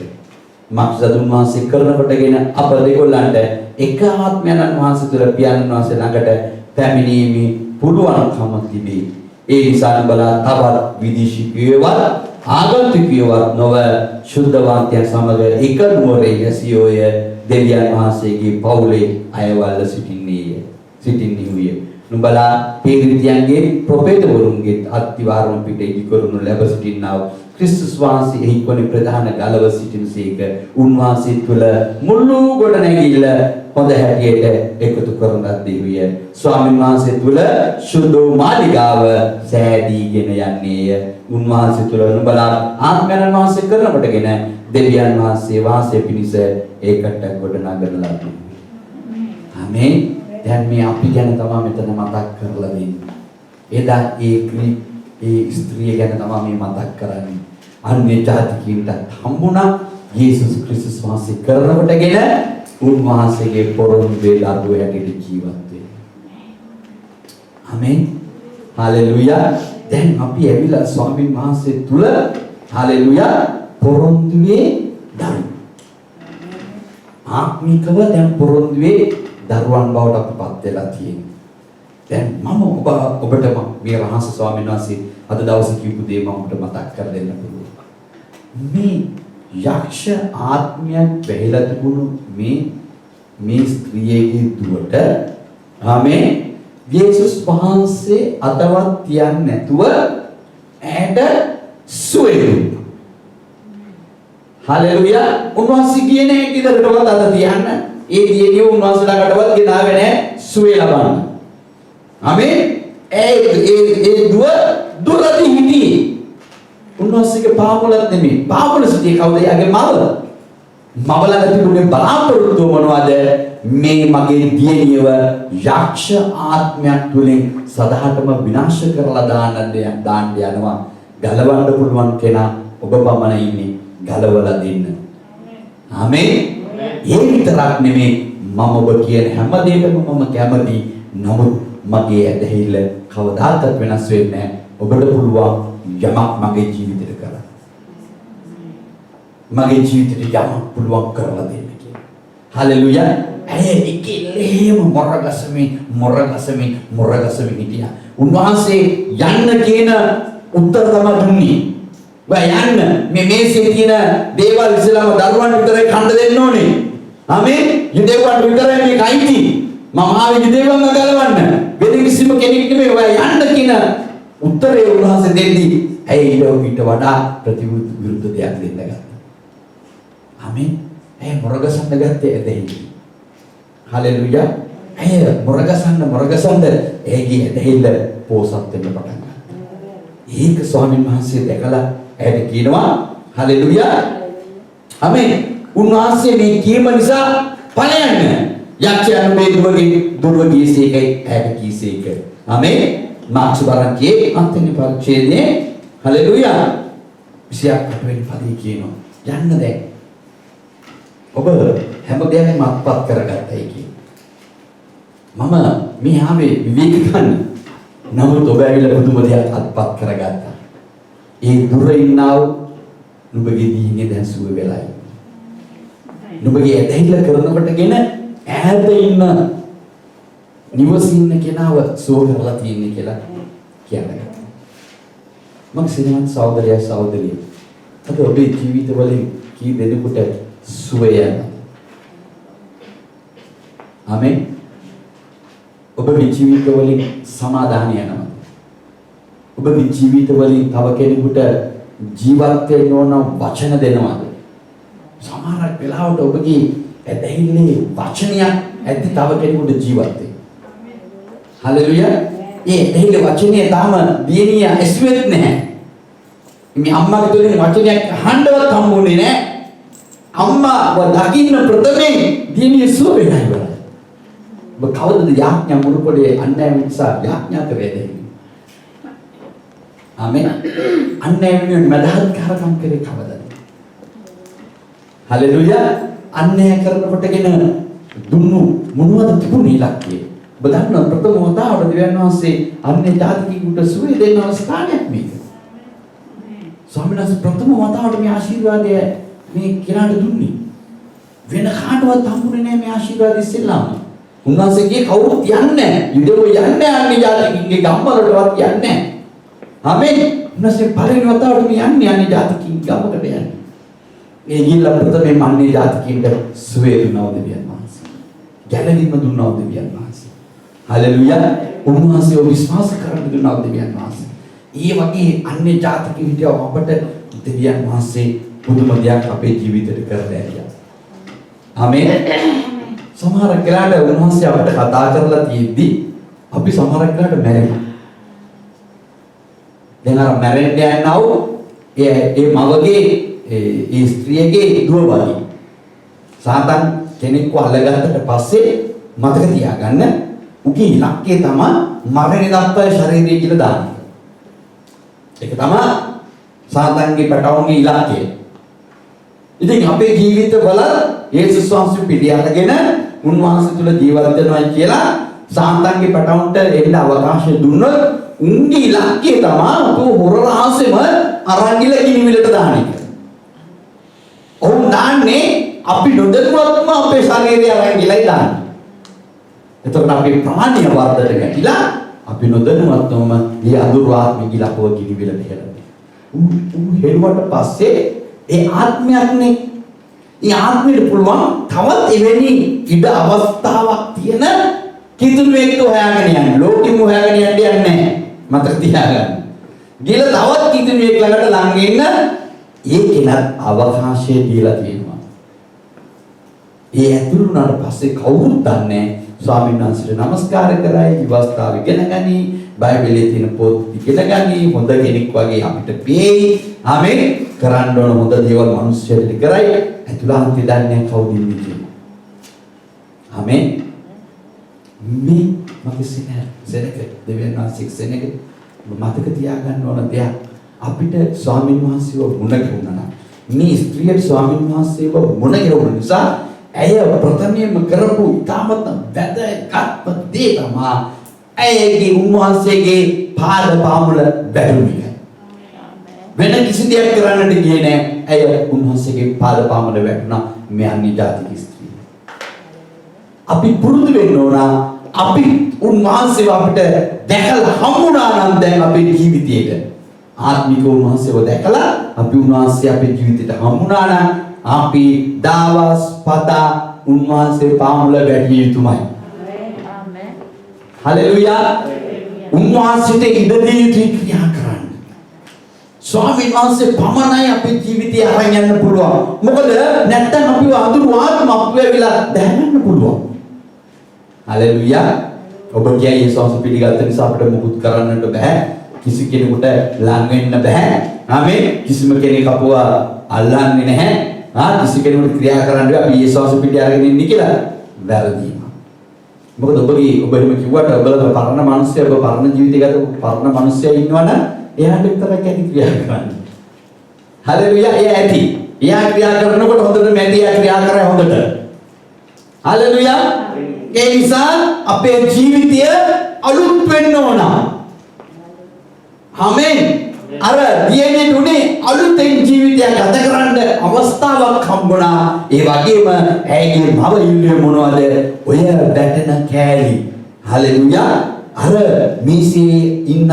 S1: මක්සද් උන්වහන්සේ කරනකොටගෙන අප දෙගොල්ලන්ට එක ආත්මයන් වහන්සේ තුළ පියාණන් වහන්සේ ළඟට පැමිණීමේ පුළුවන්කම තිබේ. ඒ නිසා උඹලා තවත් විදේශිකයෝවත් ආගන්තුකයෝවත් නොව ශුද්ධවන්තයන් සමග එක නුවරේ යසියෝය දෙවියන් වහන්සේගේ පවුලේ අයවල සිටින්නේය. නුඹලා පීඩිතයන්ගේ ප්‍රොෆෙටවරුන්ගේ අත්තිවාරම පිට ඉදිකරනු ලැබ සිටින්නා ක්‍රිස්තුස් වහන්සේ එහි කොනේ ප්‍රධාන ගලව සිටිනසේක උන්වහන්සේ තුළ මුළු ගොඩනැගිල්ල හොඳ හැටියට එකතු කරනත් දෙවිය. ස්වාමීන් වහන්සේ තුළ සුදු මාලිගාව සෑදීගෙන යන්නේය. උන්වහන්සේ තුළ නුඹලා ආත්මයන් වහන්සේ කරනකොටගෙන දෙවියන් වහන්සේ වාසය පිණිස ඒකට ගොඩනගන ලබනවා. ආමේන්. දැන් මේ අපි ගැන තමයි මෙතන මතක් කරලා දෙන්නේ. එදා ඒ ස්ත්‍රිය ගැන තමයි මේ මතක් කරන්නේ. අන්‍ය ජාතිකයින්ට හම්බුණා යේසුස් ක්‍රිස්තුස් වහන්සේ කරනකොටගෙන උන්වහන්සේගේ පොරොන්දුවේ දරුවෝ හැටියට ජීවත් වෙනවා. ආමේන්. හalleluya. දැන් අපි ඇවිල්ලා ස්වාමීන් වහන්සේ තුල හalleluya පොරොන්දුවේ දරුවෝ. ආත්මිකව දැන් පොරොන්දුවේ දරුවන් බවට අපිපත් වෙලා තියෙනවා. දැන් මම ඔබට මේ රහස ස්වාමීන් වහන්සේ අද දවසේ කියපු දේ මම ඔබට මතක් කර දෙන්න පුළුවන්. මේ යක්ෂ ආත්මයක් වැහිලා තිබුණු මේ ස්ත්‍රියගේ දුවට ආමේන් යේසුස් වහන්සේ අතවත් තියන්නේ නැතුව ඇයට සුවය දුන්නා. හalleluya. උන්වහන්සේ කියන්නේ ඉදිරියටවත් අත තියන්න ඒ දියණිය උන්වහන්සේ ළඟටවත් ගෙනාවේ නැහැ සුවය ලබන්න. ආමේන්. ඒ දුරදී හිටියේ උන්වහන්සේගේ පාමුලක් නෙමෙයි. පාමුල සිටියේ කවුද? යාගේ මව. මව ළඟ තිබුණේ බලාපොරොත්තු මොනවද? මේ මගේ දියණියව යක්ෂ ආත්මයක් තුලින් සදාටම විනාශ කරලා දාන්න යනවා. ගලවන්න පුළුවන් කෙනා ඔබ පමණ ඉන්නේ. ගලවලා දෙන්න. ආමේන්. ඒ විතරක් නෙමෙයි මම ඔබ කියන හැම දෙයකම මම කැමති. නමුත් මගේ ඇදහිල්ල කවදාකවත් වෙනස් වෙන්නේ නැහැ. ඔබට පුළුවන් යමක් මගේ ජීවිතේට කරන්න. මගේ ජීවිතේට යමක් පුළුවන් කරලා දෙන්න කියලා. හalleluya. ඇය එකලෙම මොරගසමින් හිටියා. උන්වහන්සේ යන්න කියන උත්තර තමයි දුන්නේ. යන්න මේ මේසේ තියෙන දේවල් ඉස්සලාම දරුවන් විතරයි කන්න දෙන්න ඕනේ. ආමේන්. යුදෙව්වන් විතරයි මේක අයිති. මම ආවේ යුදෙව්වන්ව ගලවන්න. වෙන කිසිම කෙනෙක් නෙමෙයි. ඔය යන්න කියන උත්තරේ උන්වහන්සේ දෙද්දී ඇයි ඊට වඩා ප්‍රතිවිරුද්ධ දෙයක් දෙන්න ගත්තා. ආමේන්. ඇයි මොරගසන්න ගත්තේ ඇදහිලි. හalleluya. ඇයි මොරගසන්න ඇයිගේ ඇදහිල්ල පෝසත් වෙන්න පටන් ගත්තා. ඒක ස්වාමීන් වහන්සේ දැකලා ඇයට කියනවා හalleluya. ආමේන්. උන්වහන්සේ මේ කීම නිසා ඵලයන් යක්ෂයන් මේ දුර්වගී සීකයි ඇයට කීසේක. ආමේන්. මාක්ස් බරන්ගේ අන්තිම පරිච්ඡේදයේ හalleluya 28 වෙනි පදේ කියනවා යන්න දැන් ඔබ හැම දෙයක්ම අත්පත් කරගත්තයි කියන. මම මේ ආවේ විවේක ගන්න. නමුත් ඔබ ඇවිල්ලා පුදුම දෙයක් අත්පත් කරගත්තා. ඒ දුර ඉන්නව නුඹගේ දීනේ දැන් සුව වෙලයි. නුඹගේ ඇදහිල්ල කරනකොටගෙන ඈත ඉන්න නිවසින්න කෙනාව සුව කරලා තියෙන්නේ කියලා කියන්නේ. මම සිනමන් සහෝදරිය අද ඔබේ ජීවිතවලින් කී දෙනෙකුට සුවය ආමේන්. ඔබේ ජීවිතවලින් සමාදානය යනවා. ඔබේ ජීවිතවලින් තව කෙනෙකුට ජීවත් වෙන්න ඕන වචන දෙනවාද? සමහරක් වෙලාවට ඔබගේ ඇදහිල්ලේ වචනයක් ඇද්දි තව කෙනෙකුට ජීවත් වෙන්න. හalleluya. ඒ ඇදහිල්ල වචනේ තාම දියණිය ඇසුවෙත් නැහැ. මේ අම්මාගේ තුලින් වචනයක් අහන්නවත් හම්බුනේ නැහැ. අම්මා දකින්න ප්‍රථමයෙන් දියණිය සුව වෙලා ඉවරයි. ඔබ කවදද යාඥා මුරුපොඩේ අන්නෑ නිසා යාඥා කරේද? ආමෙන්. අන්න ඒ වෙනුවෙන් මදහත්කාරකම් කරේ කවදද? හලෙලුයා. අන්නේ කරනකොටගෙන දුන්නු මොනවද තිබුණේ ඉලක්කය? ඔබ දන්නවා ප්‍රථම වතාවට දෙවියන් වහන්සේ අන්නේ ජාතිකයෙකුට සුවේ දෙන්න අවස්ථාවක් මේක. ස්වාමීන් වහන්සේ ප්‍රථම වතාවට මේ ආශිර්වාදය මේ කෙනාට දුන්නේ. වෙන කාටවත් හම්බුනේ නැහැ මේ ආශිර්වාදය ඉස්සෙල්ලාම. උන්වහන්සේගේ කවුරුත් යන්නේ නැහැ. යුදෙවෝ යන්නේ අන්නේ ජාතිකයෙක්ගේ ගම්වලටවත් යන්නේ නැහැ. ආමෙන්. උන්වහන්සේ පළවෙනි වතාවට මේ යන්නේ අන්නේ ජාතිකයෙක්ගේ ගමකට යන්නේ. ඒ ගිහිල්ලා ප්‍රථමයෙන් අන්නේ ජාතිකයෙක්ට සුවේ දුන්නා දෙවියන් වහන්සේ. ගැලවීම දුන්නා දෙවියන් වහන්සේ. හලෙලුයා. උන්වහන්සේව විශ්වාස කරන්න දුන්නා දෙවියන් වහන්සේ. ඒ වගේ අන්නේ ජාතිකයෙක් හිටියව අපට දෙවියන් වහන්සේ පුදුම දෙයක් අපේ ජීවිතේට කරලා ඇරියා. ආමෙන්. සමහර කෙනාට උන්වහන්සේ අපට කතා කරලා තියෙද්දි අපි සමහර කෙනාට මැරෙනවා. දැන් අර මැරෙන්න යනව ඒ මවගේ ඒ ස්ත්‍රියගේ දුව වගේ. සාතන් කෙනෙක්ව අල්ලගත්තට පස්සේ මතක තියාගන්න උගේ ඉලක්කය තමයි මරණය දක්වා ශරීරය කියලා දාන්න. ඒක තමයි සාතන්ගේ පැටවුන්ගේ ඉලක්කය. ඉතින් අපේ ජීවිතවල යේසුස් වහන්සේ පිළිඅරගෙන උන්වහන්සේ තුල ජීවත් වෙනවා කියලා සාතන්ගේ පැටවුන්ට එන්න අවකාශය දුන්නොත් උන්ගේ ඉලක්කය තමයි හොර රහසෙම අරන් ගිල ගිනිවිලට දාන එක. ඔවුන් දාන්නේ අපි නොදැනුවත්ම අපේ ශරීරය අරන් ගිලයි දාන්නේ. එතකොට අපේ ප්‍රාණීය වර්ධනය ගැටිලා අපි නොදැනුවත්වම මේ අඳුරු ආත්මෙ ගිලපව ගිනිවිලට හෙළනවා. උන් හෙළුවට පස්සේ ඒ ආත්මයක්නේ ඒ ආත්මෙට පුළුවන් තවත් එවැනි ඉඩ අවස්ථාවක් තියෙන කිතුණුවෙක් හොයාගෙන යන්න. ලෝකෙම හොයාගෙන යන්න යන්නේ නැහැ. මතක තියාගන්න. ගිල තවත් කිතුණුවෙක් ළඟට ලං වෙන්න ඒකෙනත් අවකාශය දීලා තියෙනවා. ඒ ඇතුළු වුණාට පස්සේ කවුරුත් දන්නේ ස්වාමීන් වහන්සේට නමස්කාර කරයි, විවස්ථාව ඉගෙන ගනි, බයිබලයේ තියෙන පොත් ඉගෙන ගනි, හොඳ කෙනෙක් වගේ අපිට පේයි. ආමෙන්. කරන්න ඕන හොඳ දේවල් මිනිස්සුන්ට කරයි. ඇතුළාන්තේ දන්නේ කවුද ඉන්නේ කියලා. ආමෙන්. මේ මගේ සෙනක දෙවියන් වහන්සේ සෙනක මතක තියාගන්න ඕන දෙයක්. අපිට ස්වාමීන් වහන්සේව මුණ ගැහුණා. මේ ස්ත්‍රියට ස්වාමීන් වහන්සේව මුණ ගැහුණ නිසා ඇය ප්‍රථමයෙන්ම කරපු ඉතාමත් වැදගත් දේ තමයි ඇයගේ උන්වහන්සේගේ පාද පාමුල වැටුණේ. වෙන කිසි දෙයක් කරන්නට ගියේ නෑ. ඇය උන්වහන්සේගේ පාද පාමුල වැටුණා මේ අන්‍ය ජාතික ස්ත්‍රිය. අපි පුරුදු වෙන්න ඕන අපි උන්වහන්සේව අපිට දැකලා හම්බුණා නම් දැන් අපේ ජීවිතේට ආත්මික උන්වහන්සේව දැකලා අපි උන්වහන්සේ අපේ ජීවිතේට හම්බුණා නම් අපි දවස් පතා උන්වහන්සේ පාමුල වැටිය යුතුමයි. ආමෙන්. හලෙලුයා. උන්වහන්සේට ඉඩ දී යුතු ක්‍රියා කරන්න. ස්වාමීන් වහන්සේ පමණයි අපේ ජීවිතය අරන් යන්න පුළුවන්. මොකද නැත්තම් අපිව අඳුරු ආත්ම අපිව වෙලා දැනගන්න පුළුවන්. හලෙලුයා. ඔබ කියයි යේසුස් පිළිගත්ත නිසා අපිට මුකුත් කරන්නට බෑ. කිසි කෙනෙකුට ලං වෙන්න බෑ. ආමෙන්. කිසිම කෙනෙක් අපව අල්ලන්නේ නැහැ. කිසි කෙනෙකුට ක්‍රියා කරන්න බෑ. අපි යේසුස් පිළි අරගෙන ඉන්නේ කියලා වැරදීම. මොකද ඔබ එහෙම කිව්වට ඔබලා පරණ මිනිස්සු ඔබ පරණ ජීවිතය ගත පරණ මිනිස්සයා ඉන්නවනම් එයාට විතරක් ඇති ක්‍රියා කරන්න. හලෙලුයා. එයා ඇති. එයා ක්‍රියා කරනකොට හොඳට මැටි එයා ක්‍රියා කරා හොඳට. හලෙලුයා. ඒ නිසා අපේ ජීවිතය අලුත් වෙන්න ඕන. ආමෙන්. අර දියනේ උනේ අලුතෙන් ජීවිතයක් ගත කරන්න අවස්ථාවක් හම්බුණා. ඒ වගේම ඇයිගේ භව ඉල්ලුවේ මොනවද? ඔය වැටෙන කෑලි. හලෙලුයා. අර මේසේ ඉන්නව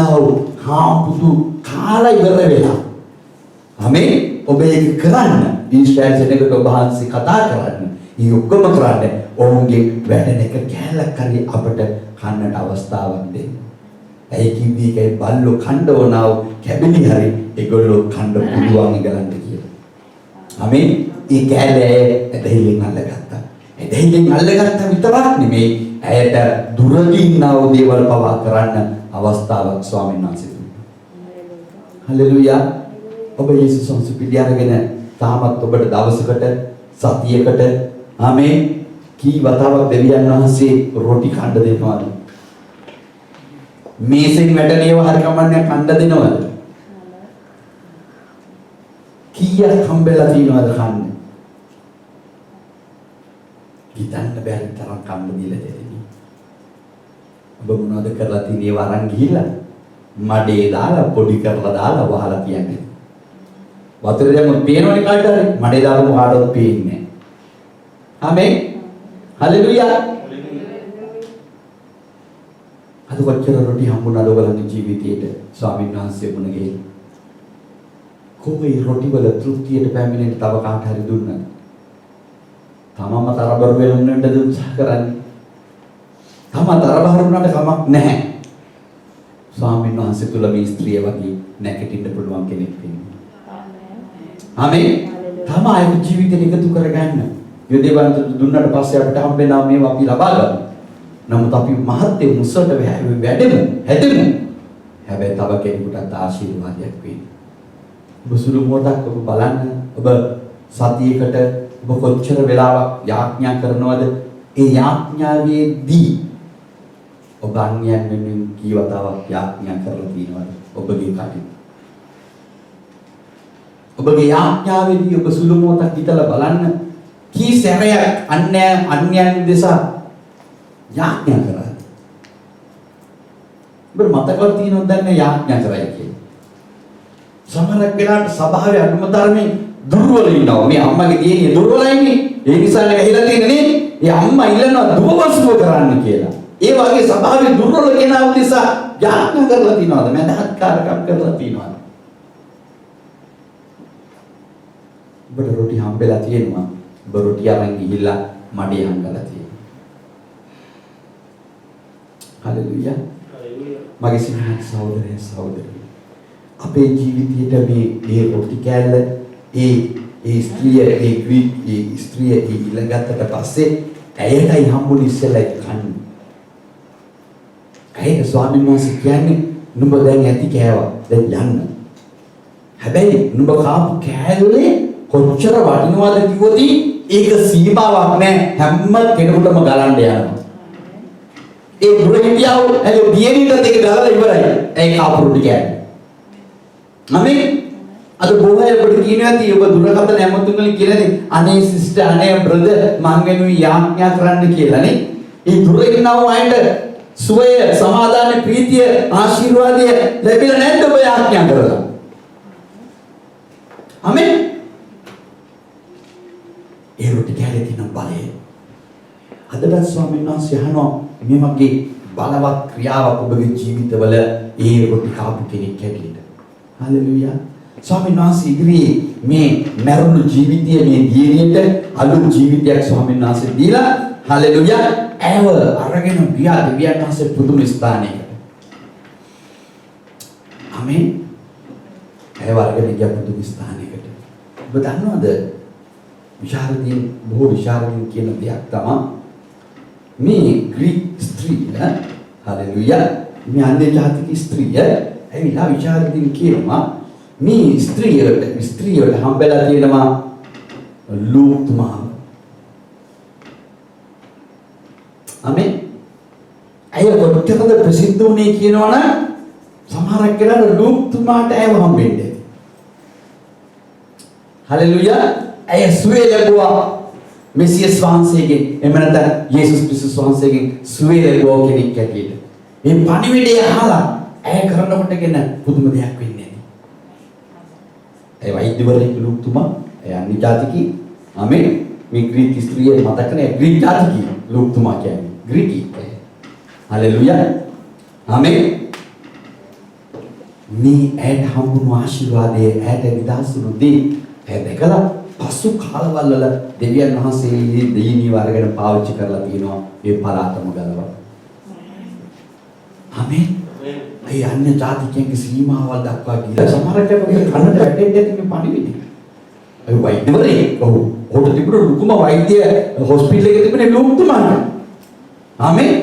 S1: හාම්පුතු කාලා ඉවර වෙලා. ආමෙන්. ඔබ ඒක කරන්න. ඊශ්‍රායල් සෙනගට ඔබ වහන්සේ කතා කරන්න. මේ ඔක්කොම කරන්න. ඔවුන්ගේ වැටෙන එක කෑල්ලක් හරි අපට කන්නට අවස්ථාවක් දෙන්න. ඇයි කිව්වේ ඒකයි බල්ලෝ කණ්ඩ වුණාව කැබිලි හරි ඒගොල්ලෝ කණ්ඩ පුළුවන් ඉගලන්ට කියලා. ආමෙන්. ඒ කැලේ ඇදහිල්ලෙන් අල්ලගත්තා. ඇදහිල්ලෙන් අල්ලගත්ත විතරක් නෙමෙයි ඇයට දුරදින්නව දේවල් පවා කරන්න අවස්ථාවක් ස්වාමීන් වහන්සේ දුන්නා. හලෙලුයා. ඔබ යේසුස් වහන්සේ පිළි අරගෙන තාමත් ඔබට දවසකට සතියකට ආමෙන් කී වතාවක් දෙවියන් වහන්සේ රොටි කන්න දෙනවද? මේසෙන් වැටෙනේව හරි කමන්නේ කන්න දෙනවද? කීයක් හම්බෙලා තියෙනවද කන්න? හිතන්න බැරි තරම් කන්න දීලා දෙන්නේ. ඔබ මොනවද කරලා තියෙන්නේ? වරන් ගිහිල්ලා මඩේ දාලා පොඩි කරලා දාලා වහලා තියන්නේ. වතුර දැම්මොත් පේනවනේ කාට හරි. මඩේ දාපුවම කාටවත් පේන්නේ නැහැ. ආමේන්. හලෙලුයා. අද කොච්චර රොටි හම්බුණාද ඔයගලගේ ජීවිතේට ස්වාමීන් වහන්සේ මුණ ගැහිලා. කොහේ රොටි වල තෘප්තියට පැමිණෙන්න තව කාට හරි දුන්නාද? තමම තරබර වෙන්නට උත්සාහ කරන්නේ. තම තරබර වුණාට කමක් නැහැ. ස්වාමීන් වහන්සේ තුල මේ ස්ත්‍රිය වගේ නැගිටින්න පුළුවන් කෙනෙක් වෙන්නේ. ආමේන්. තමයි ජීවිතේ එකතු කරගන්න. යෝදේවන්ත දුන්නාට පස්සේ අපිට හම්බෙනා මේවා අපි ලබා ගන්න. නමුත් අපි මහත්ය මුසට වැඩෙමු, හැදෙමු. හැබැයි තව කෙනෙකුට ආශිර්වාදයක් වෙයි. ඔබ සුළු මොහොතක් ඔබ බලන්න. ඔබ සතියකට ඔබ කොච්චර වෙලාවක් යාඥා කරනවද? ඒ යාඥාවේදී ඔබ අන්‍යයන් වෙනුවෙන් කී වතාවක් යාඥා කරලා තියෙනවද? ඔබගේ කටින්. ඔබගේ යාඥාවේදී ඔබ සුළු මොහොතක් හිතලා බලන්න. කී සැරයක් අන්‍යයන් දෙසා යාඥා කරා. ඔබ මතකවත් තියෙනවද දැන් යාඥා කරයි කියන්නේ? සමහරක් වෙලාවට සභාවේ අනුම ධර්මයේ දුර්වල ඉන්නවා. මේ අම්මගේ දියණිය දුර්වලයිනේ. ඒ නිසා නේ ඇහිලා තියෙන්නේ නේ. ඒ අම්මා ඉල්ලනවා දුවවස්තුව කරන්න කියලා. ඒ වගේ සභාවේ දුර්වල කෙනා උදෙසා යාඥා කරලා තියනවාද? මඳහත්කාරකම් කරලා තියනවාද? ඔබට රොටි හම්බෙලා තියෙනවා. ඔබ රොටි අරන් ගිහිල්ලා මඩේ හංගලා තියෙනවා. හලෙලුයා. මගේ සිනහත් සහෝදරය සහෝදරිය. අපේ ජීවිතයට මේ රොටි කෑල්ල ඒ ස්ත්‍රිය ඊළඟට පස්සේ ඇයටයි හම්බුනේ ඉස්සෙල්ලා කන්නේ. ඇයට ස්වාමීන් වහන්සේ කියන්නේ නුඹ දැන් ඇති කෑවා. දැන් යන්න. හැබැයි නුඹ කාපු කෑල්ලේ කොච්චර වටිනවද කිව්වොත් ඒක සීමාවක් නැහැ. හැම කෙනෙකුටම ගලන්න යනවා. ඒ දුරහිටියව ඇයි දියණියට දෙක දාලා ඉවරයි. ඒ කාපු රොටි කෑල්ල. ආමේන්. අද බොහෝ අය අපිට කියනවා ඇති ඔබ දුරකථන හැමතුන්ගලින් කියලානේ අනේ සිස්ටර් අනේ බ්‍රදර් මං වෙනුවෙන් යාඥා කරන්න කියලානේ. ඒ දුර ඉන්නව අයට සුවය සමාදාන ප්‍රීතිය ආශිර්වාදය ලැබිලා නැද්ද ඔබ යාඥා කරලා? ආමේන්. ඒ රොටි කෑල්ලේ තියෙන බලය අදට ස්වාමීන් වහන්සේ අහනවා මේ වගේ බලවත් ක්‍රියාවක් ඔබගේ ජීවිතවල ඒ රොටි කාපු කෙනෙක් හැටියට. හලෙලුයා. ස්වාමීන් වහන්සේ ඉදිරියේ මේ මරුණු ජීවිතය මේ දියණියට අලුත් ජීවිතයක් ස්වාමීන් වහන්සේ දීලා හලෙලුයා ඇව අරගෙන ගියා දෙවියන් වහන්සේ පුදුම ස්ථානයකට. ආමේන්. ඇව අරගෙන ගියා පුදුම ස්ථානයකට. ඔබ දන්නවද විශාරදීන් බොහෝ විශාරදීන් කියන දෙයක් තමයි මේ ග්‍රීක ස්ත්‍රිය හලෙලුයා මේ අන්‍ය ජාතික ස්ත්‍රිය ඇවිල්ලා විචාරකින් කියනවා මේ ස්ත්‍රියට හම්බෙලා තියෙනවා ලූත්තුමා. ආමේන්. ඇය කොච්චරද ප්‍රසිද්ධ වුණේ කියනවනම් සමහරක් වෙලාවට ලූත්තුමාට ඇයව හම්බෙන්නේ. හලෙලුයා. ඇය සුවේ ලැබුවා මෙසියස් වහන්සේගෙන්. එහෙම නැත්නම් යේසුස් ක්‍රිස්තුස් වහන්සේගෙන් සුවේ ලැබුවා කෙනෙක් හැටියට. මේ පණිවිඩය අහලා ඇය කරනකොට කියන පුදුම දෙයක් වෙන්නේ නැහැ. ඒ වෛද්‍යවරයෙක් ලූක්තුමා ඒ අන්‍ය ජාතිකී. ආමේන්. මේ ග්‍රීක ස්ත්‍රිය මතක නැහැ ග්‍රීක ජාතිකී ලූක්තුමා කියන්නේ. ග්‍රීකී. හලෙලුයා. ආමේන්. මේ ඇයට හම්බුණු ආශිර්වාදයේ ඇයට නිදහසුණු දී ඇය දැකලා පසු කාලවල වල දෙවියන් වහන්සේ දෙයිනී වර්ගන පාවිච්චි කරලා තියෙනවා මේ පලාතම ගලවලා. ආමේන්. ඒ අන්‍ය ජාතිකයන්ගේ සීමාවල් දක්වා ගිහිලා සමහරට කනට වැටෙන්නේ නැති මේ පණිවිඩය. ඒ වෛද්‍යවරයෙක් ඔහුට තිබුණු ලොකුම වෛද්‍ය හොස්පිටල් එකේ තිබුණේ ලූක්තුමාට. ආමේන්.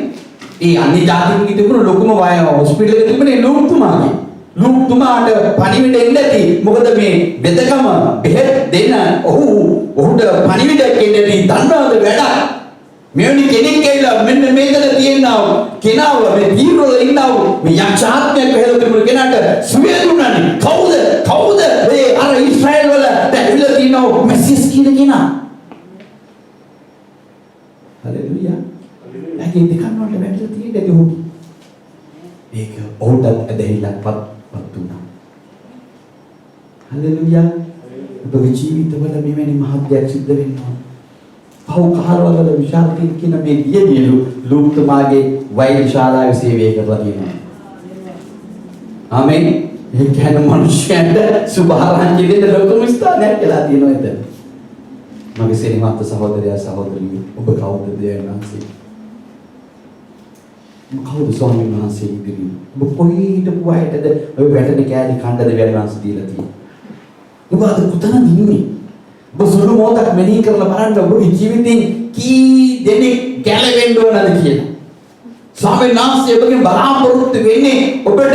S1: ඒ අන්‍ය ජාතිකයන්ගේ තිබුණු ලොකුම හොස්පිටල් එකේ තිබුණේ ලූක්තුමාගේ. ලූක්තුමාට පණිවිඩ එන්නේ නැති. මොකද මේ වෙදකම බෙහෙත් දෙන ඔහුට පණිවිඩයක් එන්නේ නැති. දන්නවද වැඩක්? මෙවැනි කෙනෙක් කියලා මෙන්න මේකද තියෙනවා කෙනාව මේ තීරවල ඉන්නව මේ යක්ෂාත්මයක් කියලා තිබුණ කෙනාට සුවේ දුන්නානේ කවුද මේ අර ඊශ්‍රායල් වල කෑලිගේ දෙකන් වලට වැටලා තියෙන්නේ ඔහුගේ. ඒක ඔහුට ඇදහිල්ලක්වත් වුණා. හලෙලුයා. ඔබගේ ජීවිතවල මෙවැනි මහත්යක් සිද්ධ වෙනවා. පව් කාර්යවල විශාල කියන මේ දියදියලු ලූප්තමාගේ වෛද්‍ය ශාලාවේ සේවය කරලා තියෙනවා. ආමේන්. ඒ කියන්නේ මිනිස්යන්ට සුභාරංචි දෙන්න ලොකුම ස්ථානයක් කියලා තියෙනවා එතන. මගේ සෙනෙහවන්ත සහෝදරයා සහෝදරියෝ ඔබ කවුද දෙයන්නාසේ? කවුද ස්වාමීන් වහන්සේ ඉදිරියේ? ඔබ කොහේ හිටපු අයටද ඔය වැටෙන කෑලි කණ්ඩ දෙවියන්වහන්සේ දීලා තියෙන්නේ? ඔබ අද කොතනද ඉන්නේ? ඔබ සුළු මොහොතක් මෙනෙහි කරලා බලන්න ඔබගේ ජීවිතේ කී දෙනෙක් ගැලවෙන්න ඕනද කියලා. ස්වාමීන් වහන්සේ ඔබගෙන් බලාපොරොත්තු වෙන්නේ ඔබට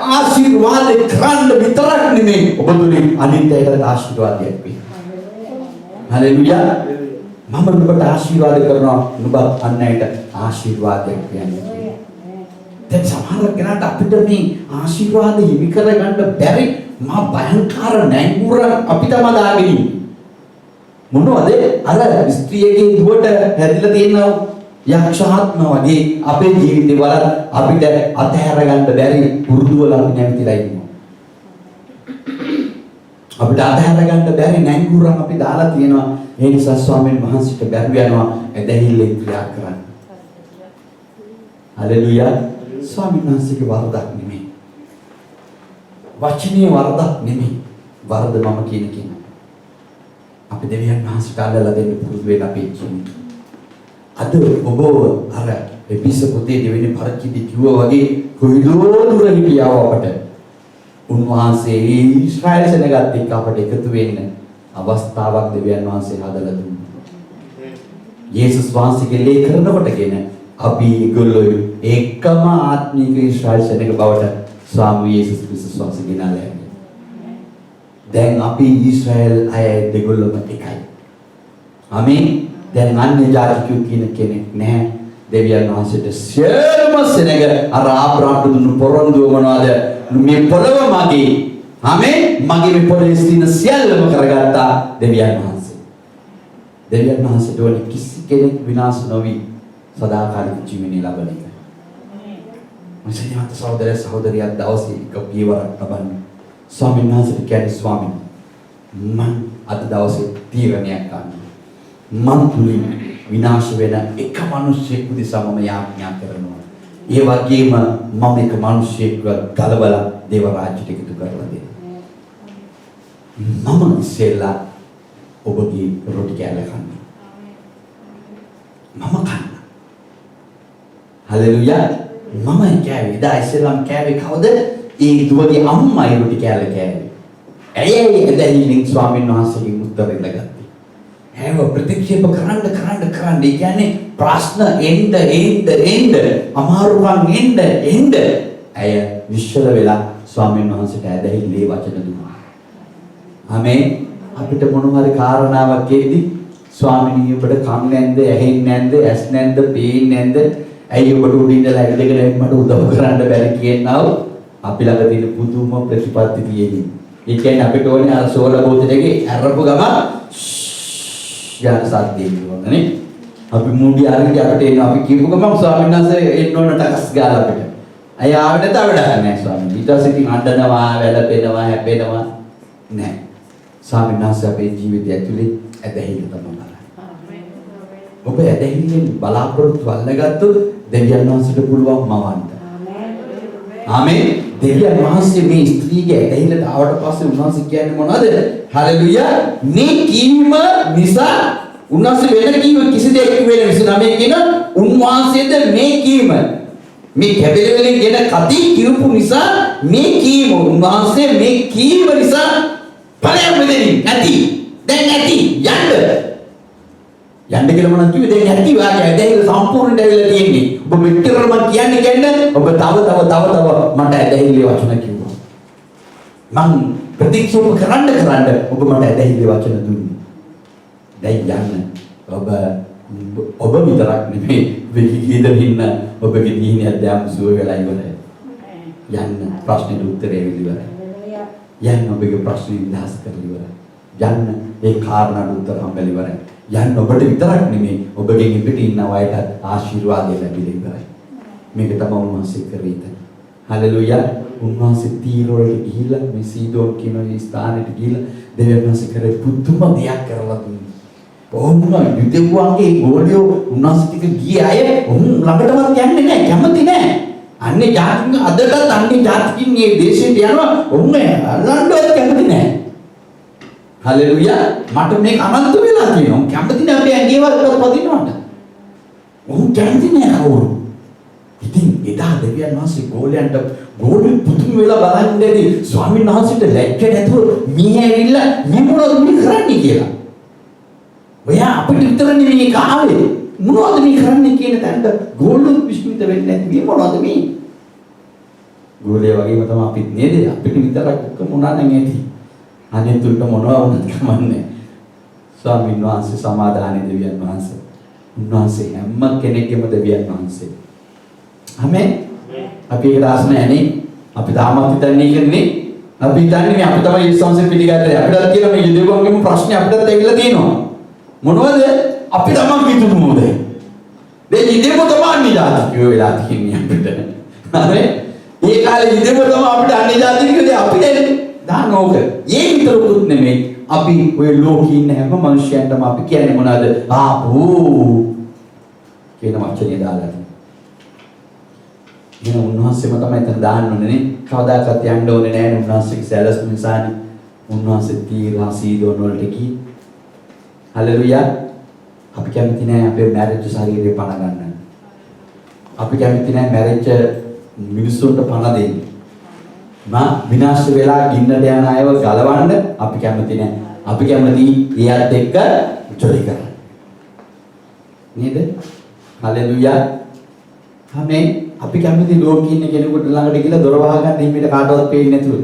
S1: ආශිර්වාද කරන්න විතරක් නෙමෙයි ඔබ තුලින් අනිත් අයට ආශිර්වාදයක් වෙයි. හලෙලුයා. මම ඔබට ආශිර්වාද කරනවා ඔබ අන් අයට ආශිර්වාදයක් කියන්නේ. දැන් සමහර කෙනාට අපිට මේ ආශිර්වාද හිමි කරගන්න බැරි මා භයංකාර නැංගුර අපි තමයි දාගෙන ඉන්නේ. මොනවද? අර ස්ත්‍රියගේ දුවට හැදිලා තියෙනවා යක්ෂාත්ම වගේ අපේ ජීවිතේ වල අපිට අතහැර ගන්න බැරි පුරුදු වල අපි නැවතිලා ඉන්නවා. අපිට අතහැර ගන්න බැරි නැංගුරන් අපි දාලා තියෙනවා. ඒ නිසා ස්වාමීන් වහන්සේට බැරි වෙනවා ඇදහිල්ලෙන් ක්‍රියා කරන්න. හලෙලුයා. ස්වාමීන් වහන්සේගේ වරදක් නෙමෙයි. වචනේ වරදක් නෙමෙයි. වරද මම කියන කෙනා. අපි දෙවියන් වහන්සේට අල්ලලා දෙන්න පුරුදු වෙන අපේ ජීවිතේ. අද ඔබ අර එපිස පොතේ දෙවෙනි පරිච්ඡේදය කිව්වා වගේ කොයිදෝ දුර හිටියව අපට. උන්වහන්සේ ඊශ්‍රායල් සෙනගත් එක්ක අපට එකතු වෙන්න අවස්ථාවක් දෙවියන් වහන්සේ හදලා දුන්නා. යේසුස් වහන්සේගේ ලේ කරනකොටගෙන අපි ඒගොල්ලෝ එකම ආත්මික ඊශ්‍රායල් සෙනග බවට ස්වාමී යේසුස් ක්‍රිස්තුස් වහන්සේ ගෙනාලා යන්නේ. දැන් අපි ඊශ්‍රායල් අය දෙගොල්ලම එකයි. ආමේන්. දැන් අන්‍ය ජාතිකයෝ කියන කෙනෙක් නැහැ. දෙවියන් වහන්සේට සියලුම සෙනග අර ආබ්‍රහම්ට දුන්නු පොරොන්දුව මොනවද? මේ පොළව මගේ. ආමේන්. මගේ මේ පොළවේ සිටින සියල්ලම කරගත්තා දෙවියන් වහන්සේ. දෙවියන් වහන්සේට ඕනේ කිසි කෙනෙක් විනාශ නොවි සදාකාලික ජීවනය ලබන එක. මම සහෝදර සහෝදරියක් දවසේ එක පියවරක් ලබන්න. ස්වාමීන් වහන්සේට කියන්නේ ස්වාමීන් මම අද දවසේ තීරණයක් ගන්නවා. මන් තුලින් විනාශ වෙන එක මිනිසෙකු දිසා මම යාඥා කරනවා. ඒ වගේම මම එක මිනිසෙක්ව ගලවලා දේව රාජ්‍යයට එකතු කරලා දෙනවා. මම ඉස්සෙල්ලා ඔබගේ රොටි කෑල්ල කන්නවා. මම කන්නා. හලෙලුයා. මම කෑවේ. එදා ඉස්සෙල්ලාම කෑවේ කවුද? ඒ දුවගේ අම්මයි රොටි කෑල්ල කෑවේ. ඇයි එදැයිලින් ස්වාමීන් වහන්සේගෙන් උත්තර ඉල්ලගත්තේ. හැම ප්‍රතික්ෂේප කරන්න. ඒ කියන්නේ ප්‍රශ්න එන්න අමාරුකම් එන්න ඇය විශ්වල වෙලා ස්වාමීන් වහන්සේට ඇදහිල්ලේ වචන දුන්නා. ආමේන්. අපිට මොන හරි කාරණාවක් එද්දි ස්වාමීනි ඔබට කන් නැන්ද, ඇහෙන්නේ නැන්ද, ඇස් නැන්ද, පේන්නේ නැන්ද? ඇයි ඔබට උඩින්දලා ඇවිදගෙන මට උදව් කරන්න බැරි කියනව? අපි ළඟ තියෙන පුදුම ප්‍රතිපත්ති තියෙන්නේ. ඒ කියන්නේ අපිට ඕනේ අර සෝල බෝතලයේ අරපු ගම යාන සාධ්‍යය වුණානේ. අපි මූඩි අරගෙන අපිට එනවා. අපි කියපු ගමන් ස්වාමීන් වහන්සේ එන්න ඕන ටකස් ගාලා අපිට. අය ආවට තව වැඩක් නැහැ ස්වාමීන්. ඊට පස්සේ ඉතින් අඬනවා, වැළපෙනවා, හැපෙනවා නැහැ. ස්වාමීන් වහන්සේ අපේ ජීවිතය ඇතුලේ ඇදහිල්ල තමයි බලන්නේ. ඔබ ඇදහිල්ලෙන් බලාපොරොත්තු අල්ලගත්තොත් දෙවියන් වහන්සේට පුළුවන් මවන්න. ආමේන්. දෙවියන් වහන්සේ මේ ස්ත්‍රීගේ ඇදහිල්ලට ආවට පස්සේ උන්වහන්සේ කියන්නේ මොනවද? හලෙලුයා. මේ කීම නිසා උන්වහන්සේ වෙන කීම කිසි දෙයක් වෙන නිසා මේ කියන උන්වහන්සේද මේ කීම මේ කැබලි වලින් ගෙන කති කිව්පු නිසා මේ කීම උන්වහන්සේ මේ කීම නිසා ඵලයක් මෙතනින් ඇති. දැන් ඇති යන්න කියලා මම කිව්වේ දැන් ඇති වාගේ ඇදහිල්ල සම්පූර්ණට ඇවිල්ලා තියෙන්නේ. ඔබ මෙච්චර මම කියන්නේ ඔබ තව මට ඇදහිල්ල වචන කිව්වා. මං ප්‍රතික්ෂේප කරන්න ඔබ මට ඇදහිල්ල වචන දුන්නේ. දැන් යන්න. ඔබ විතරක් නෙමෙයි වෙකිකීදෙන් ඉන්න ඔබගේ දිහිනියක් දැන් සුව වෙලා ඉවරයි. යන්න ප්‍රශ්නෙට උත්තරේ ඉවරයි. යන්න ඔබගේ ප්‍රශ්නේ විනාශ කරලා ඉවරයි. යන්න ඒ කාරණාට උත්තර හම්බෙලා ඉවරයි. යන්න ඔබට විතරක් නෙමෙයි ඔබගෙන් පිට ඉන්න අයට ආශිර්වාදය ලැබෙලා ඉවරයි. මේක තමයි උන්වහන්සේ කරේ ඉතින්. හලෙලූයා. උන්වහන්සේ තීර වලට ගිහිල්ලා මේ සීදෝන් කියන මේ ස්ථානෙට ගිහිල්ලා දෙවියන් වහන්සේ කරේ පුදුම දෙයක් කරලා දුන්නා. බොහොම යුදෙව්වන්ගේ ගෝලියෝ උන්වහන්සේ ටික ගියේ අය උන් ළඟටවත් යන්නේ නැහැ, කැමති නැහැ. අන්නේ ජාතින් අදටත් අන්නේ ජාතිකින් මේ දේශයට යනවා උන් අල්ලන්නවත් කැමති නැහැ. හලෙලූයා. මට මේක අනන්ත වෙලා තියෙනවා. කැමති නැහැ අපේ ඇඟේවත් පදිනවට. උන් කැමති නැහැ කවුරු. ඉතින් එදා දෙවියන් වහන්සේ ගෝලයන්ට ගෝලෙ පුදුම වෙලා බලන්නේ ස්වාමීන් වහන්සේට ලැජ්ජ නැතුව මිය ඇවිල්ලා මොනවද මේ කරන්නේ කියලා. ඔයා අපිට විතරනේ මේක ආවේ. මොනවද මේ කරන්නේ කියන තැනට ගෝලුත් විශ්මිත වෙන්නේ නැති මොනවද මේ? ගෝලයේ වගේම තමයි අපිත් නේද? අපිට විතරක් මොනවා නම් ඇති. අනිතුන්ට මොනවා වුණත් කමන්නේ. ස්වාමීන් වහන්සේ සමාදානයේ දෙවියන් වහන්සේ. උන්වහන්සේ හැම කෙනෙක්ගේම දෙවියන් වහන්සේ. ආමෙන්. අපි ඒක දාස් නැහැනේ. අපි තාමත් හිතන්නේ කියන්නේ අපි හිතන්නේ අපි තමයි යේසුස් වහන්සේ පිළිගත්තේ. අපිට කියන මේ යුදෙව්වන්ගේම ප්‍රශ්නේ අපිටත් ඇවිල්ලා තියෙනවා. මොනවද? අපි තමයි හිතුමුද? දැන් යුදෙව්ව තමයි අනිජාතිකයෝ වෙලා තින්නේ අපිට. හරි? ඒ කාලේ යුදෙව්ව තමයි අපිට අනිජාතිකයෝ අපිට දාන ඕක. ඒ විතරකුත් නෙමෙයි. අපි ඔය ලෝකේ ඉන්න හැම මිනිහයන්ටම අපි කියන්නේ මොනවද? ආපෝ කියන වචනේ දාලා. ඉතින් උන්වහන්සේම තමයි එතන දාන්න ඕනේ නේ. කවදාකවත් යන්න ඕනේ නැහැ නේ උන්වහන්සේගේ සැලසුම නිසානේ. උන්වහන්සේ තීරා සීදෝන වලට ගියේ. හලෙලූයා. අපි කැමති නැහැ අපේ මැරෙච්ච ශරීරේ පණ ගන්න. අපි කැමති නැහැ මැරෙච්ච මිනිස්සුන්ට පණ දෙන්න. විනාශ වෙලා ගින්නට යන අයව ගලවන්න අපි කැමති නැහැ. අපි කැමති එයාත් එක්ක ජොලි කරන්න. නේද? හලෙලූයා. ආමෙන්. අපි කැමති ලෝකෙ ඉන්න කෙනෙකුට ළඟට ගිහලා දොර වහගන්න හිමිට කාටවත් පේන්නේ නැතුව.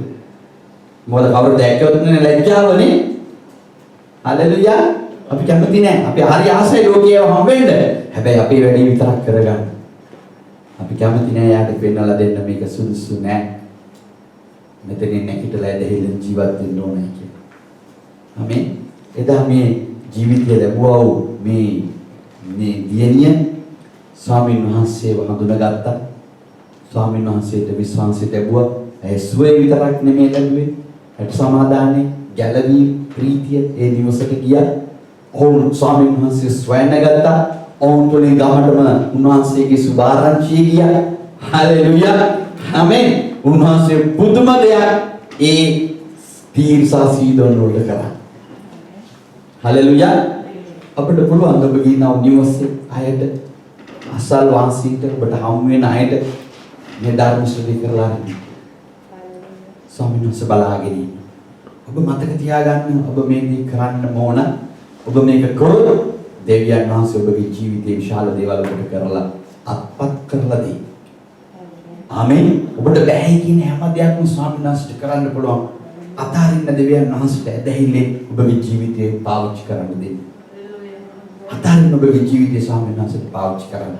S1: මොකද කවුරු දැක්කොත් නේ ලැජ්ජාවනේ. හලෙලූයා. අපි කැමති නැහැ. අපි හරි ආසයි ලෝකේව හම්බෙන්න. හැබැයි අපි වැඩි විතරක් කරගන්න. අපි කැමති නැහැ යාට පෙන්නලා දෙන්න මේක සුදුසු නැහැ. මෙතනින් නැගිටලා ඇදහිල්ලෙන් ජීවත් වෙන්න ඕනේ කියලා. ආමෙන්. එදා මේ ජීවිතය ලැබුවා වූ මේ දියණිය ස්වාමීන් වහන්සේව හඳුනාගත්තා. ස්වාමීන් වහන්සේට විශ්වාසය ලැබුවා. ඒ සුවේ විතරක් නෙමෙයි ලැබුවේ. ඒත් සමාදානේ, ගැලවීම, ප්‍රීතිය ඒ නිවසට ගියා. ඔවුන් ස්වාමීන් වහන්සේ ස්වයං ගත්තා. ඔවුන් තුලින් ගමටම උන්වහන්සේගේ සුභාරංචිය ගියා. හලෙලූයා. ආමෙන්. උන්වහන්සේ පුදුම දෙයක් ඒ තීර්සා සීදෝන් වල කරා. හලෙලූයා. අපිට පුළුවන් ඔබ ගිනව නිවසේ අයට අසල් වාසීන්ට ඔබට හම් වෙන අයට මේ ධර්ම ශ්‍රවණය කරලා ඉන්න. ස්වාමීන් වහන්සේ බලාගෙන ඉන්න. ඔබ මතක තියාගන්න ඔබ මේ දේ කරන්න ඕන. ඔබ මේක කරොත් දෙවියන් වහන්සේ ඔබගේ ජීවිතේ විශාල දේවල් ඔබට කරලා අත්පත් කරලා දෙයි. ආමෙන්. ඔබට බැහැ කියන හැම දෙයක්ම ස්වාමීන් වහන්සේට කරන්න පුළුවන්. අතාරින්න දෙවියන් වහන්සේට ඇදහිල්ලේ ඔබගේ ජීවිතේ පාවිච්චි කරන්න දෙන්න. අතාරින්න ඔබගේ ජීවිතේ ස්වාමීන් වහන්සේට පාවිච්චි කරන්න.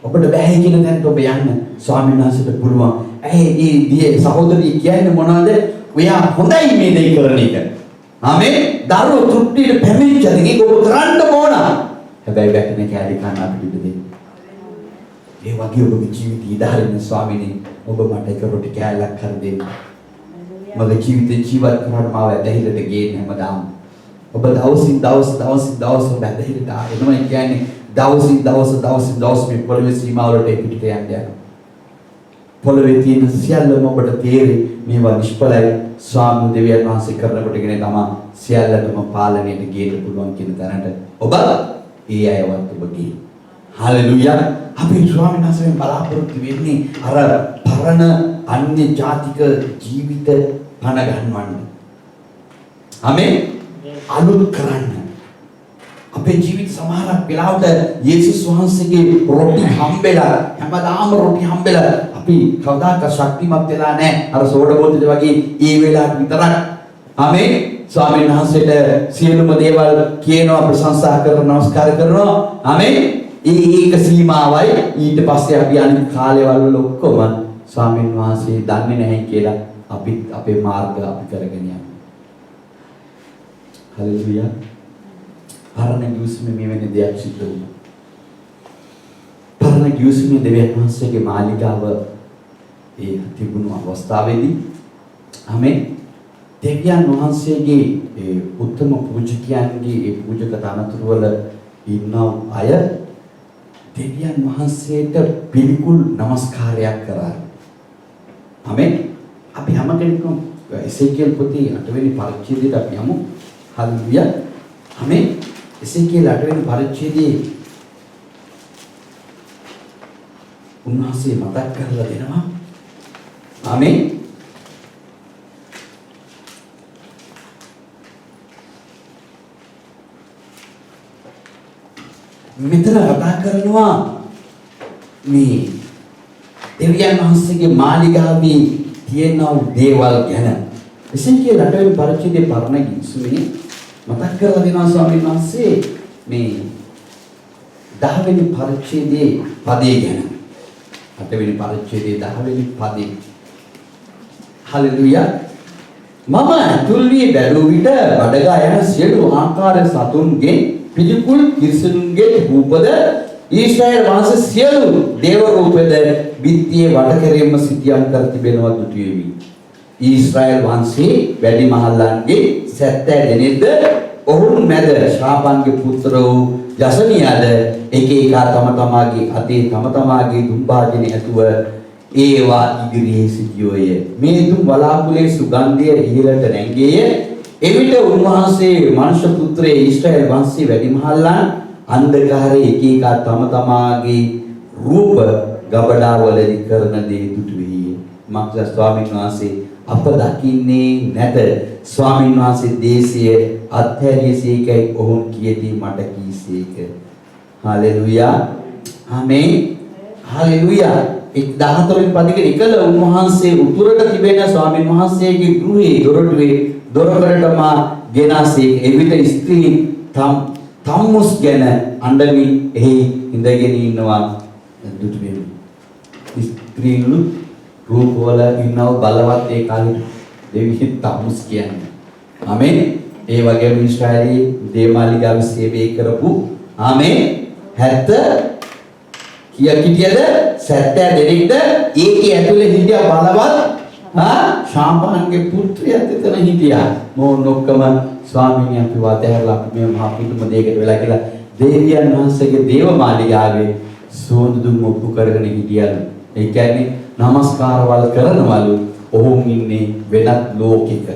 S1: ඔබට බැහැ කියන තැනට ඔබ යන්න ස්වාමීන් වහන්සේට පුළුවන්. ඒ සහෝදරිය කියන්නේ මොනවද? ඔයා හොඳයි මේ දේ කරන එක. ආමෙන්. දරුවෝ තෘප්තියට පැමිණිච්ච දේ ඔබ කරන්න ඕන. හැබැයි වැටෙන කැලේ කන්න අපිට දෙන්න. ඒ වගේ ඔබගේ ජීවිතය ඉදහරින්න ස්වාමීනි ඔබ මට එක රොටි කෑල්ලක් කර දෙන්න. මගේ ජීවිතේ ජීවත් කරන්න මාව ඇදහිල්ලට ගේන්න හැමදාම. ඔබ දවසින් දවස ඔබ ඇදහිල්ලට එනවා කියන්නේ දවසින් දවස මේ පොළවේ සීමාවලට පිටිට යන්න යනවා. පොළවේ තියෙන සියල්ලම ඔබට තේරෙයි මේවා නිෂ්ඵලයි. ස්වාමීන් දෙවියන් වහන්සේ කරනකොටගෙන තමයි සියල්ලටම පාලනයට ගේන්න පුළුවන් කියන තැනට ඔබ ඒ අයවත් ඔබ ගේ. හලෙලූයා. අපි ස්වාමීන් වහන්සේ බලාපොරොත්තු වෙන්නේ අර පරණ අන්‍ය ජාතික ජීවිත පණ ගන්නවන්න. ආමෙන්. අලුත් කරන්න. අපේ ජීවිත සමහරක් වෙලාවට යේසුස් වහන්සේගේ රොටි හම්බෙලා හැමදාම රොටි හම්බෙලා අපි කවදාක ශක්තිමත් වෙලා නැහැ. අර සෝඩබෝතේ වගේ ඒ වෙලාවට විතරක්. ආමෙන්. ස්වාමීන් වහන්සේට සියලුම දේවල් කියනවා, ප්‍රශංසා කරනවා, නමස්කාර කරනවා. ආමෙන්. ඒක සීමාවයි. ඊට පස්සේ අපි අනිත් කාලයවල වල ඔක්කොම ස්වාමීන් වහන්සේ දන්නේ නැහැ කියලා අපි අපේ මාර්ග අපි කරගෙන යනවා. හලෙලූයා. පරණ ගිවිසුමේ මෙවැනි දෙයක් සිද්ධ වුණා. පරණ ගිවිසුමේ දෙවියන් වහන්සේගේ මාලිගාව ඒ තිබුණු අවස්ථාවේදී ආමෙන් දෙවියන් වහන්සේගේ ඒ උත්තම පූජකයන්ගේ ඒ පූජක තනතුරු වල ඉන්න අය දෙවියන් වහන්සේට පිළිකුල් නමස්කාරයක් කරා. ආමෙන්. අපි හැම කෙනෙක්ම එසේකියල් පොතේ 8 වෙනි පරිච්ඡේදයට අපි යමු. හල්ලුයා. ආමෙන්. එසේකියල් 8 වෙනි පරිච්ඡේදයේ උන්වහන්සේ මතක් කරලා දෙනවා. ආමෙන්. මෙතන කතා කරනවා මේ දෙවියන් වහන්සේගේ මාලිගාවේ තියෙන දේවල් ගැන. එසේකියල් 8 වෙනි පරිච්ඡේදයේ පරණ ගිවිසුමේ මතක් කරලා දෙනවා ස්වාමීන් වහන්සේ මේ 10 වෙනි පරිච්ඡේදයේ පදේ ගැන. 8 වෙනි පරිච්ඡේදයේ 10 වෙනි පදේ. හලෙලුයා. මම අතුල් වී බැලූ විට බඩගා යන සියලු ආකාර සතුන්ගේ පිළිකුල් කිරිසුන්ගේ රූපද ඊශ්‍රායල් වහන්සේ සියලු දේව රූපද බිත්තියේ වඩ කෙරෙහිම සිටියම් කර තිබෙනවා දුටුවෙමි. ඊශ්‍රායල් වහන්සේ වැඩි මහල්ලන්ගේ 70 දෙනෙක්ද ඔවුන් මැද ශාපන්ගේ පුත්‍ර වූ යසනියාද එක එක තම තමාගේ අතේ තම තමාගේ දුම්භාජනේ ඇතුව ඒවා ඉදිරියේ සිටියෝය. මේ දුම් වලාකුලේ සුගන්ධය ඉහළට නැංගේය. එවිට උන්වහන්සේ මනුෂ්‍ය පුත්‍රයේ ඊශ්‍රායල් වංශයේ වැඩිමහල්ලන් අන්ධකාරයේ එක එක තම තමාගේ රූප ගබඩාවලදී කරන දේ දුටුවෙහි. මක්ස ස්වාමීන් වහන්සේ අප දකින්නේ නැත. ස්වාමීන් වහන්සේ දේශයේ අත්හැරියසේකයි ඔවුන් කියති මට කීසේක. හලෙලුයා. ආමේන්. හලෙලුයා. 14 වෙනි පදයේ එකල උන්වහන්සේ උතුරට තිබෙන ස්වාමීන් වහන්සේගේ ගෘහයේ දොරටුවේ දොරකඩටම ගෙනාසේ එවිට ස්ත්‍රී තම්මුස් ගැන අඬමින් එහි ඉඳගෙන ඉන්නවා දුටුවෙමි. ස්ත්‍රීලු රූපවල ඉන්නව බලවත් ඒ කාලේ දෙවියන් තම්මුස් කියන්නේ. ආමේන්. ඒ වගේම ඊශ්‍රායලී දේවාලිගාව සේවය කරපු ආමේන් 70 කීයක් හිටියද 70 දෙනෙක්ද ඒකේ ඇතුලේ හිටිය බලවත් ශාම්පාන්ගේ පුත්‍රයාත් එතන හිටියා. මොන ඔක්කොම ස්වාමීන් අපි වාතහැරලා අපි මේ මහා පිටුම දෙයකට වෙලා කියලා දේවියන් වහන්සේගේ දේව මාලිගාවේ සෝඳු දුම් ඔප්පු කරගෙන හිටියලු. ඒ කියන්නේ নমස්කාරවල් කරනවලු. ඔවුන් ඉන්නේ වෙනත් ලෝකයක.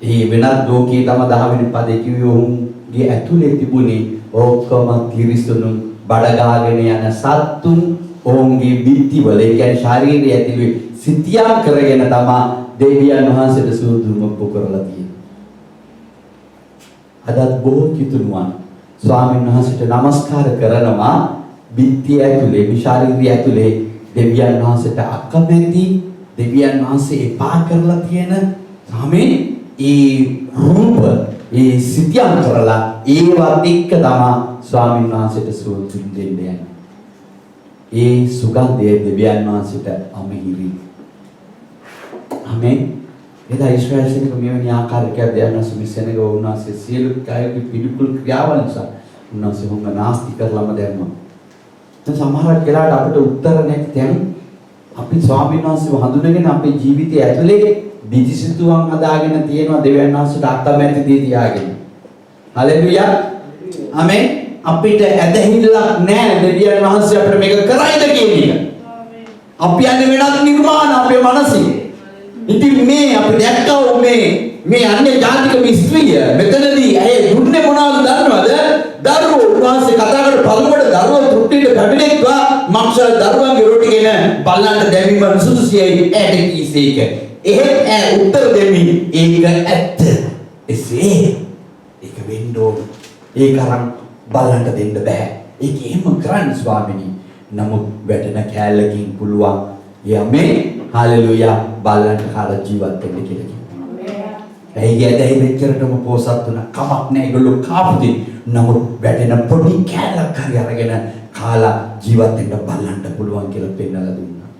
S1: ඒ වෙනත් ලෝකයේ තම 10 වෙනි පදේ කිව්වේ ඔවුන්ගේ ඇතුලේ තිබුණේ ඔක්කොම තිරිසනුන් බඩගාගෙන යන සත්තුන් ඔවුන්ගේ බිත්ති වල ඒ කියන්නේ ශාරීරික ඇතුලේ සිතියම් කරගෙන තමා දෙවියන් වහන්සේට සූදුම ඔප්පු කරලා තියෙනවා. අදත් බොහෝ කිතුණුවන් ස්වාමීන් වහන්සේට নমස්කාර කරනවා බිත්තිය ඇතුලේ විශාරීරිය ඇතුලේ දෙවියන් වහන්සේට අකමැති දෙවියන් වහන්සේ එපා කරලා තියෙන ආමේන් ඒ රූප ඒ සිතියම් කරලා ඒවත් එක්ක තමා ස්වාමීන් වහන්සේට සූදුම් දෙන්නේ. ඒ සුගන්ධය දෙවියන් වහන්සේට අමහිරි. ආමේන්. එදා ඊශ්‍රායල් සේනික මෙවැනි ආකාරයක දෙයක්න සුමිසෙනග වුණාසේ සියලු කායගේ පිළිකුල් ක්‍රියාවල් නිසා උන්වහන්සේ හොඟ නාස්ති කරලම දැම්මා. දැන් සමහරක් වෙලාවට අපිට උත්තර නැත්නම් අපි ස්වාමීන් වහන්සේව හඳුනගෙන අපේ ජීවිතය ඇතුලේ දිදිසිතුවම් හදාගෙන තියෙනවා දෙවියන් වහන්සේට අකමැති දේ තියාගෙන. හලෙලුයා. ආමේන්. අපිට ඇදහිල්ලක් නැහැ දෙවියන් වහන්සේ අපිට මේක කරයිද කියන එක. අපි යන්නේ වෙනත් නිර්මාණ අපේ මනසේ. ඉතින් මේ අපි දැක්කව මේ අන්‍ය ජාතික ස්ත්‍රිය මෙතනදී ඇය දුන්නේ මොනවද දන්නවද? දරුවෝ උන්වහන්සේ කතා කරලා පළමුවට දරුවෝ තුට්ටියට පැමිණෙත්වා මක්ෂර දරුවන්ගේ රොටිගෙන බල්ලන්ට දැමීම සුදුසුයි ඇයට කීසේක. එහෙත් ඇය උත්තර දෙමින් ඒක ඇත්ත. එසේ ඒක වෙන්න ඕන. ඒක අරන් බලන්න දෙන්න බෑ. ඒක එහෙම කරන්න ස්වාමිනී. නමුත් වැටෙන කැලලකින් පුළුවන්. යමේ හලෙලුයා බලන්න කාලා ජීවත් වෙන්න කියලා කිව්වා. ඇයි ඇදහි මෙච්චරටම පෝසත් වුණා කමක් නෑ ඒගොල්ලෝ කාපුදී. නමුත් වැටෙන පොඩි කැලලක් හරි අරගෙන කාලා ජීවත් වෙන්න බලන්න පුළුවන් කියලා පෙන්නලා දුන්නා.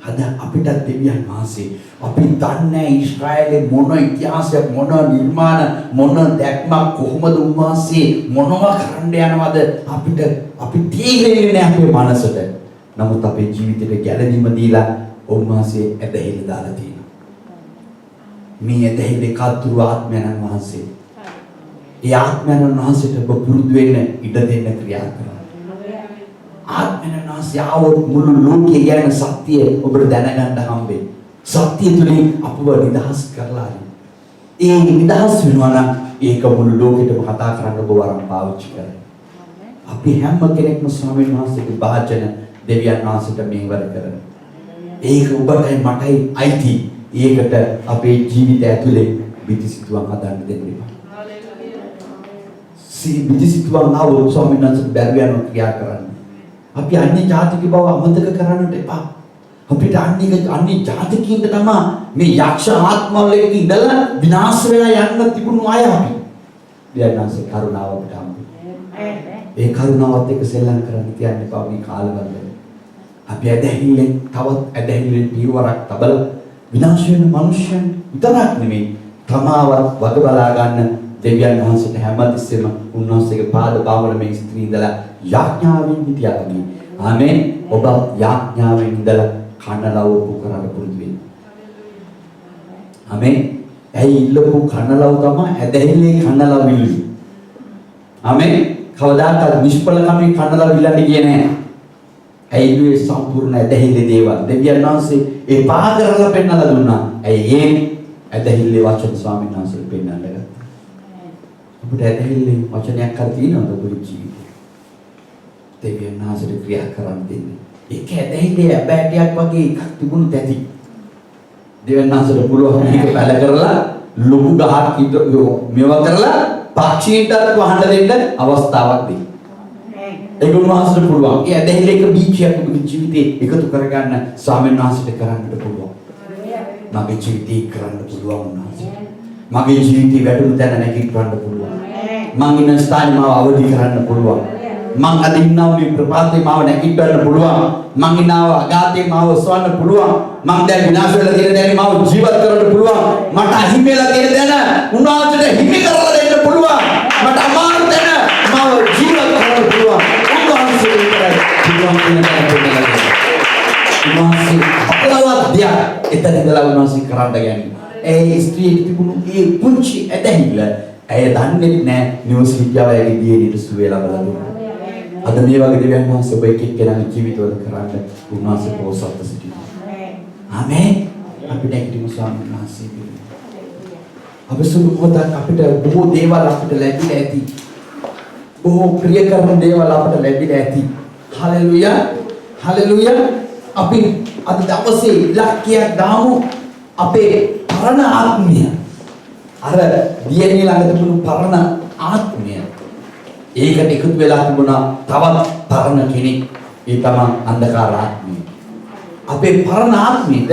S1: අද අපිට දෙවියන් වහන්සේ අපි දන්නේ ඊශ්‍රායලේ මොන ඉතිහාසයක් මොන නිර්මාණ මොන දැක්මක් කොහොමද උන්වහන්සේ මොනවා කරන්න යනවද අපිට අපි තීරණය නෑ අපේ මනසට. නමුත් අපේ ජීවිතේට ගැළවීම දීලා උන්වහන්සේ ඇදහිලි දාලා තියෙනවා. මේ ඇදහිලි කතුරු ආත්මයන් වහන්සේ. ඒ ආත්මයන් වහන්සේට ඔබ පුරුදු වෙන්න ඉඩ දෙන්න ක්‍රියා කරනවා. ආත්මයන් වහන්සේ ආවොත් මුළු ලෝකයේ ගැන සත්‍ය ඔබට දැනගන්න හම්බෙයි. සත්‍ය තුලින් අපව නිදහස් කරලා ඒ නිදහස් වෙනවා නම් ඒක මුළු ලෝකෙටම කතා කරන්න ඔබ වරම් පාවිච්චි කරයි. අපි හැම කෙනෙක්ම ස්වාමීන් වහන්සේගේ වාචන දෙවියන් වහන්සේට මෙහෙවර කරනවා. ඒක ඔබටයි මටයි අයිති. ඒකට අපේ ජීවිතය ඇතුලේ විදිසිතුවම් හදන්න දෙන්න එපා. විදිසිතුවම් ආවොත් ස්වාමීන් වහන්සේ බැරි යන ක්‍රියා කරන්න. අපි අන්‍ය ජාතික බව අමතක කරන්නට එපා. අපිට අන්‍ය ජාතිකින්ද තමයි මේ යක්ෂ ආත්මවල එක්ක ඉඳලා විනාශ වෙලා යන්න තිබුණු අය අපි. දෙයන්නාසේ කරුණාව අපිට හම්බුනේ. ඒ කරුණාවත් එක්ක සෙල්ලම් කරන්න තියන්න එපා මේ කාලවලදී. අපි ඇදහිල්ලෙන් තවත් ඇදහිල්ලෙන් පියවරක් තබල විනාශ වෙන මිනිස්යන් විතරක් නෙමෙයි තමාවත් වග බලා ගන්න දෙවියන් වහන්සේට හැමතිස්සෙම උන්වහන්සේගේ පාද බාවල මේ ස්ත්‍රී ඉඳලා යාඥාවෙන් හිටියා වගේ. ආමෙන්. ඔබ යාඥාවෙන් ඉඳලා කනලව පුකරන්න පුරුදු වෙන්න. ආමෙන්. ඇයි ඉල්ලපු කනලව තමයි ඇදහිල්ලේ කනලව විල්ලි. ආමෙන්. කවදාකවත් නිෂ්ඵලකමේ කනලව විල්ලන්නේ කියේ නැහැ. ඇයි මේ සම්පූර්ණ ඇදහිල්ලේ දේවල් දෙවියන් වහන්සේ ඒ පහ කරලා පෙන්නලා දුන්නා. ඇයි ඒ ඇදහිල්ලේ වචන ස්වාමීන් වහන්සේ පෙන්නලා ගත්තා. ඔබට ඇදහිල්ලේ වචනයක් කර තියෙනවද ඔබේ ජීවිතේ? දෙවියන් වහන්සේට ක්‍රියා කරන්න දෙන්නේ. ඒක ඇදහිල්ලේ ඇබෑටයක් වගේ එකක් තිබුණු තැති. දෙවියන් වහන්සේට පුළුවන් මේක පැල කරලා ලොකු ගහක් මේවා කරලා පක්ෂීන්ටත් වහන්න දෙන්න අවස්ථාවක් දෙන්න. ඒක උන්වහන්සේට පුළුවන්. ඒ ඇදහිල්ලේ එක බීජයක් ඔබේ ජීවිතේ එකතු කරගන්න ස්වාමීන් වහන්සේට කරන්නට පුළුවන්. මගේ ජීවිතේ කරන්න පුළුවන් උන්වහන්සේ. මගේ ජීවිතේ වැඩුණු තැන නැගිටවන්න පුළුවන්. මං ඉන්න ස්ථානේ මාව අවදි කරන්න පුළුවන්. මං අද ඉන්නා වූ ප්‍රපාතේ මාව නැගිටවන්න පුළුවන්. මං ඉන්නා වූ අගාතේ මාව ඔසවන්න පුළුවන්. මං දැන් විනාශ වෙලා තියෙන දැන මාව ජීවත් කරන්න පුළුවන්. මට අහිමි වෙලා තියෙන දැන උන්වහන්සේට හිමි කරලා දෙන්න පුළුවන්. මට අමාරු දැන මාව ජීවත් කරන්න පුළුවන්. උන්වහන්සේ විතරයි ජීවත් වෙන්න පුළුවන්. උන්වහන්සේ අපලවත් දෙයක් එතන ඉඳලා උන්වහන්සේ කරන්න ගන්නේ. ඒ ස්ත්‍රී තිබුණු ඒ පුංචි ඇදහිල්ල ඇය දන්නේ නැහැ නිවස් විද්‍යාවයේ දියේට සුවේලා බලනවා. අද මේ වගේ දෙවියන් වහන්සේ ඔබ එක් එක්කෙනාගේ ජීවිතවල කරන්න උන්වහන්සේ පොසත්ව සිටිනවා. ආමේන්. අපිට ඇකිටිමු ස්වාමීන් වහන්සේ. අපි සුළු මොහොතක් අපිට බොහෝ දේවල් අපිට ලැබිලා ඇති. බොහෝ ප්‍රිය කරන දේවල් අපිට ලැබිලා ඇති. හලෙලුයා. හලෙලුයා. අපි අද දවසේ ඉලක්කයක් දාමු අපේ පරණ ආත්මය. අර දියණිය ළඟ තිබුණු පරණ ආත්මය. ඒකට එකතු වෙලා තිබුණා තවත් පරණ කෙනෙක්. ඒ තමයි අන්ධකාර ආත්මය. අපේ පරණ ආත්මෙට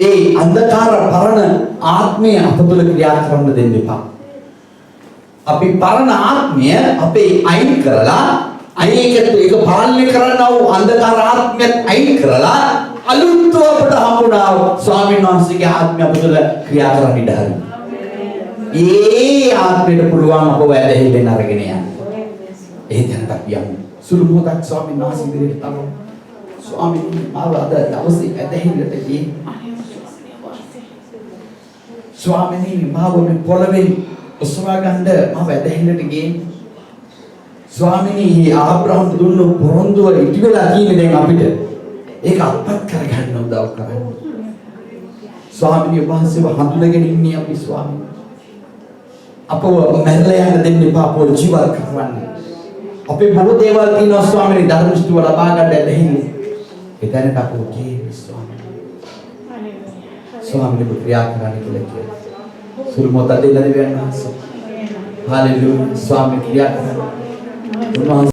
S1: ඒ අන්ධකාර පරණ ආත්මය අප තුළ ක්‍රියා කරන්න දෙන්න එපා. අපි පරණ ආත්මය අපේ අයින් කරලා ඒක පාලනය කරන්නා වූ අන්ධකාර ආත්මයත් අයින් කරලා අලුත්ව අපට හම්බුණා ස්වාමීන් වහන්සේගේ ආත්මය අප තුළ ක්‍රියා කරන්න ඉඩ හරියි. ඒ ආත්මයට පුළුවන් අපව ඇදහිල්ලෙන් අරගෙන යන්න. ඒ දැනට අපි යමු. සුළු මොහොතක් ස්වාමීන් වහන්සේ ඉදිරියට තමු. ස්වාමීන් මාව අද දවසේ ඇදහිල්ලට ගියේ. ස්වාමීනි මාව මේ පොළවේ ඔසවා ගන්න මාව ඇදහිල්ලට ගියේ. ස්වාමීනි ආබ්‍රහම් දුන්නු පොරොන්දුව ඉටි වෙලා තියෙන්නේ දැන් අපිට. ඒක අත්පත් කරගන්න උදව් කරන්න. ස්වාමීනි වහන්සේව හඳුනගෙන ඉන්නේ අපි ස්වාමීනි. අපව මැරලා යන්න දෙන්න එපා අපව ජීවත් කරවන්න. අපේ බොහෝ දේවල් තියෙනවා ස්වාමීනි ධර්මස්තුව ලබා ගන්න ඇදහිල්ලේ. එතනට අපව ගියේ ස්වාමීනි. ස්වාමීනි ක්‍රියා කරන්න කියලා කියනවා. සුළු මොහොතක් දෙන්න දෙවියන් වහන්සේ. හalleluya ස්වාමීනි ක්‍රියා කරන්න.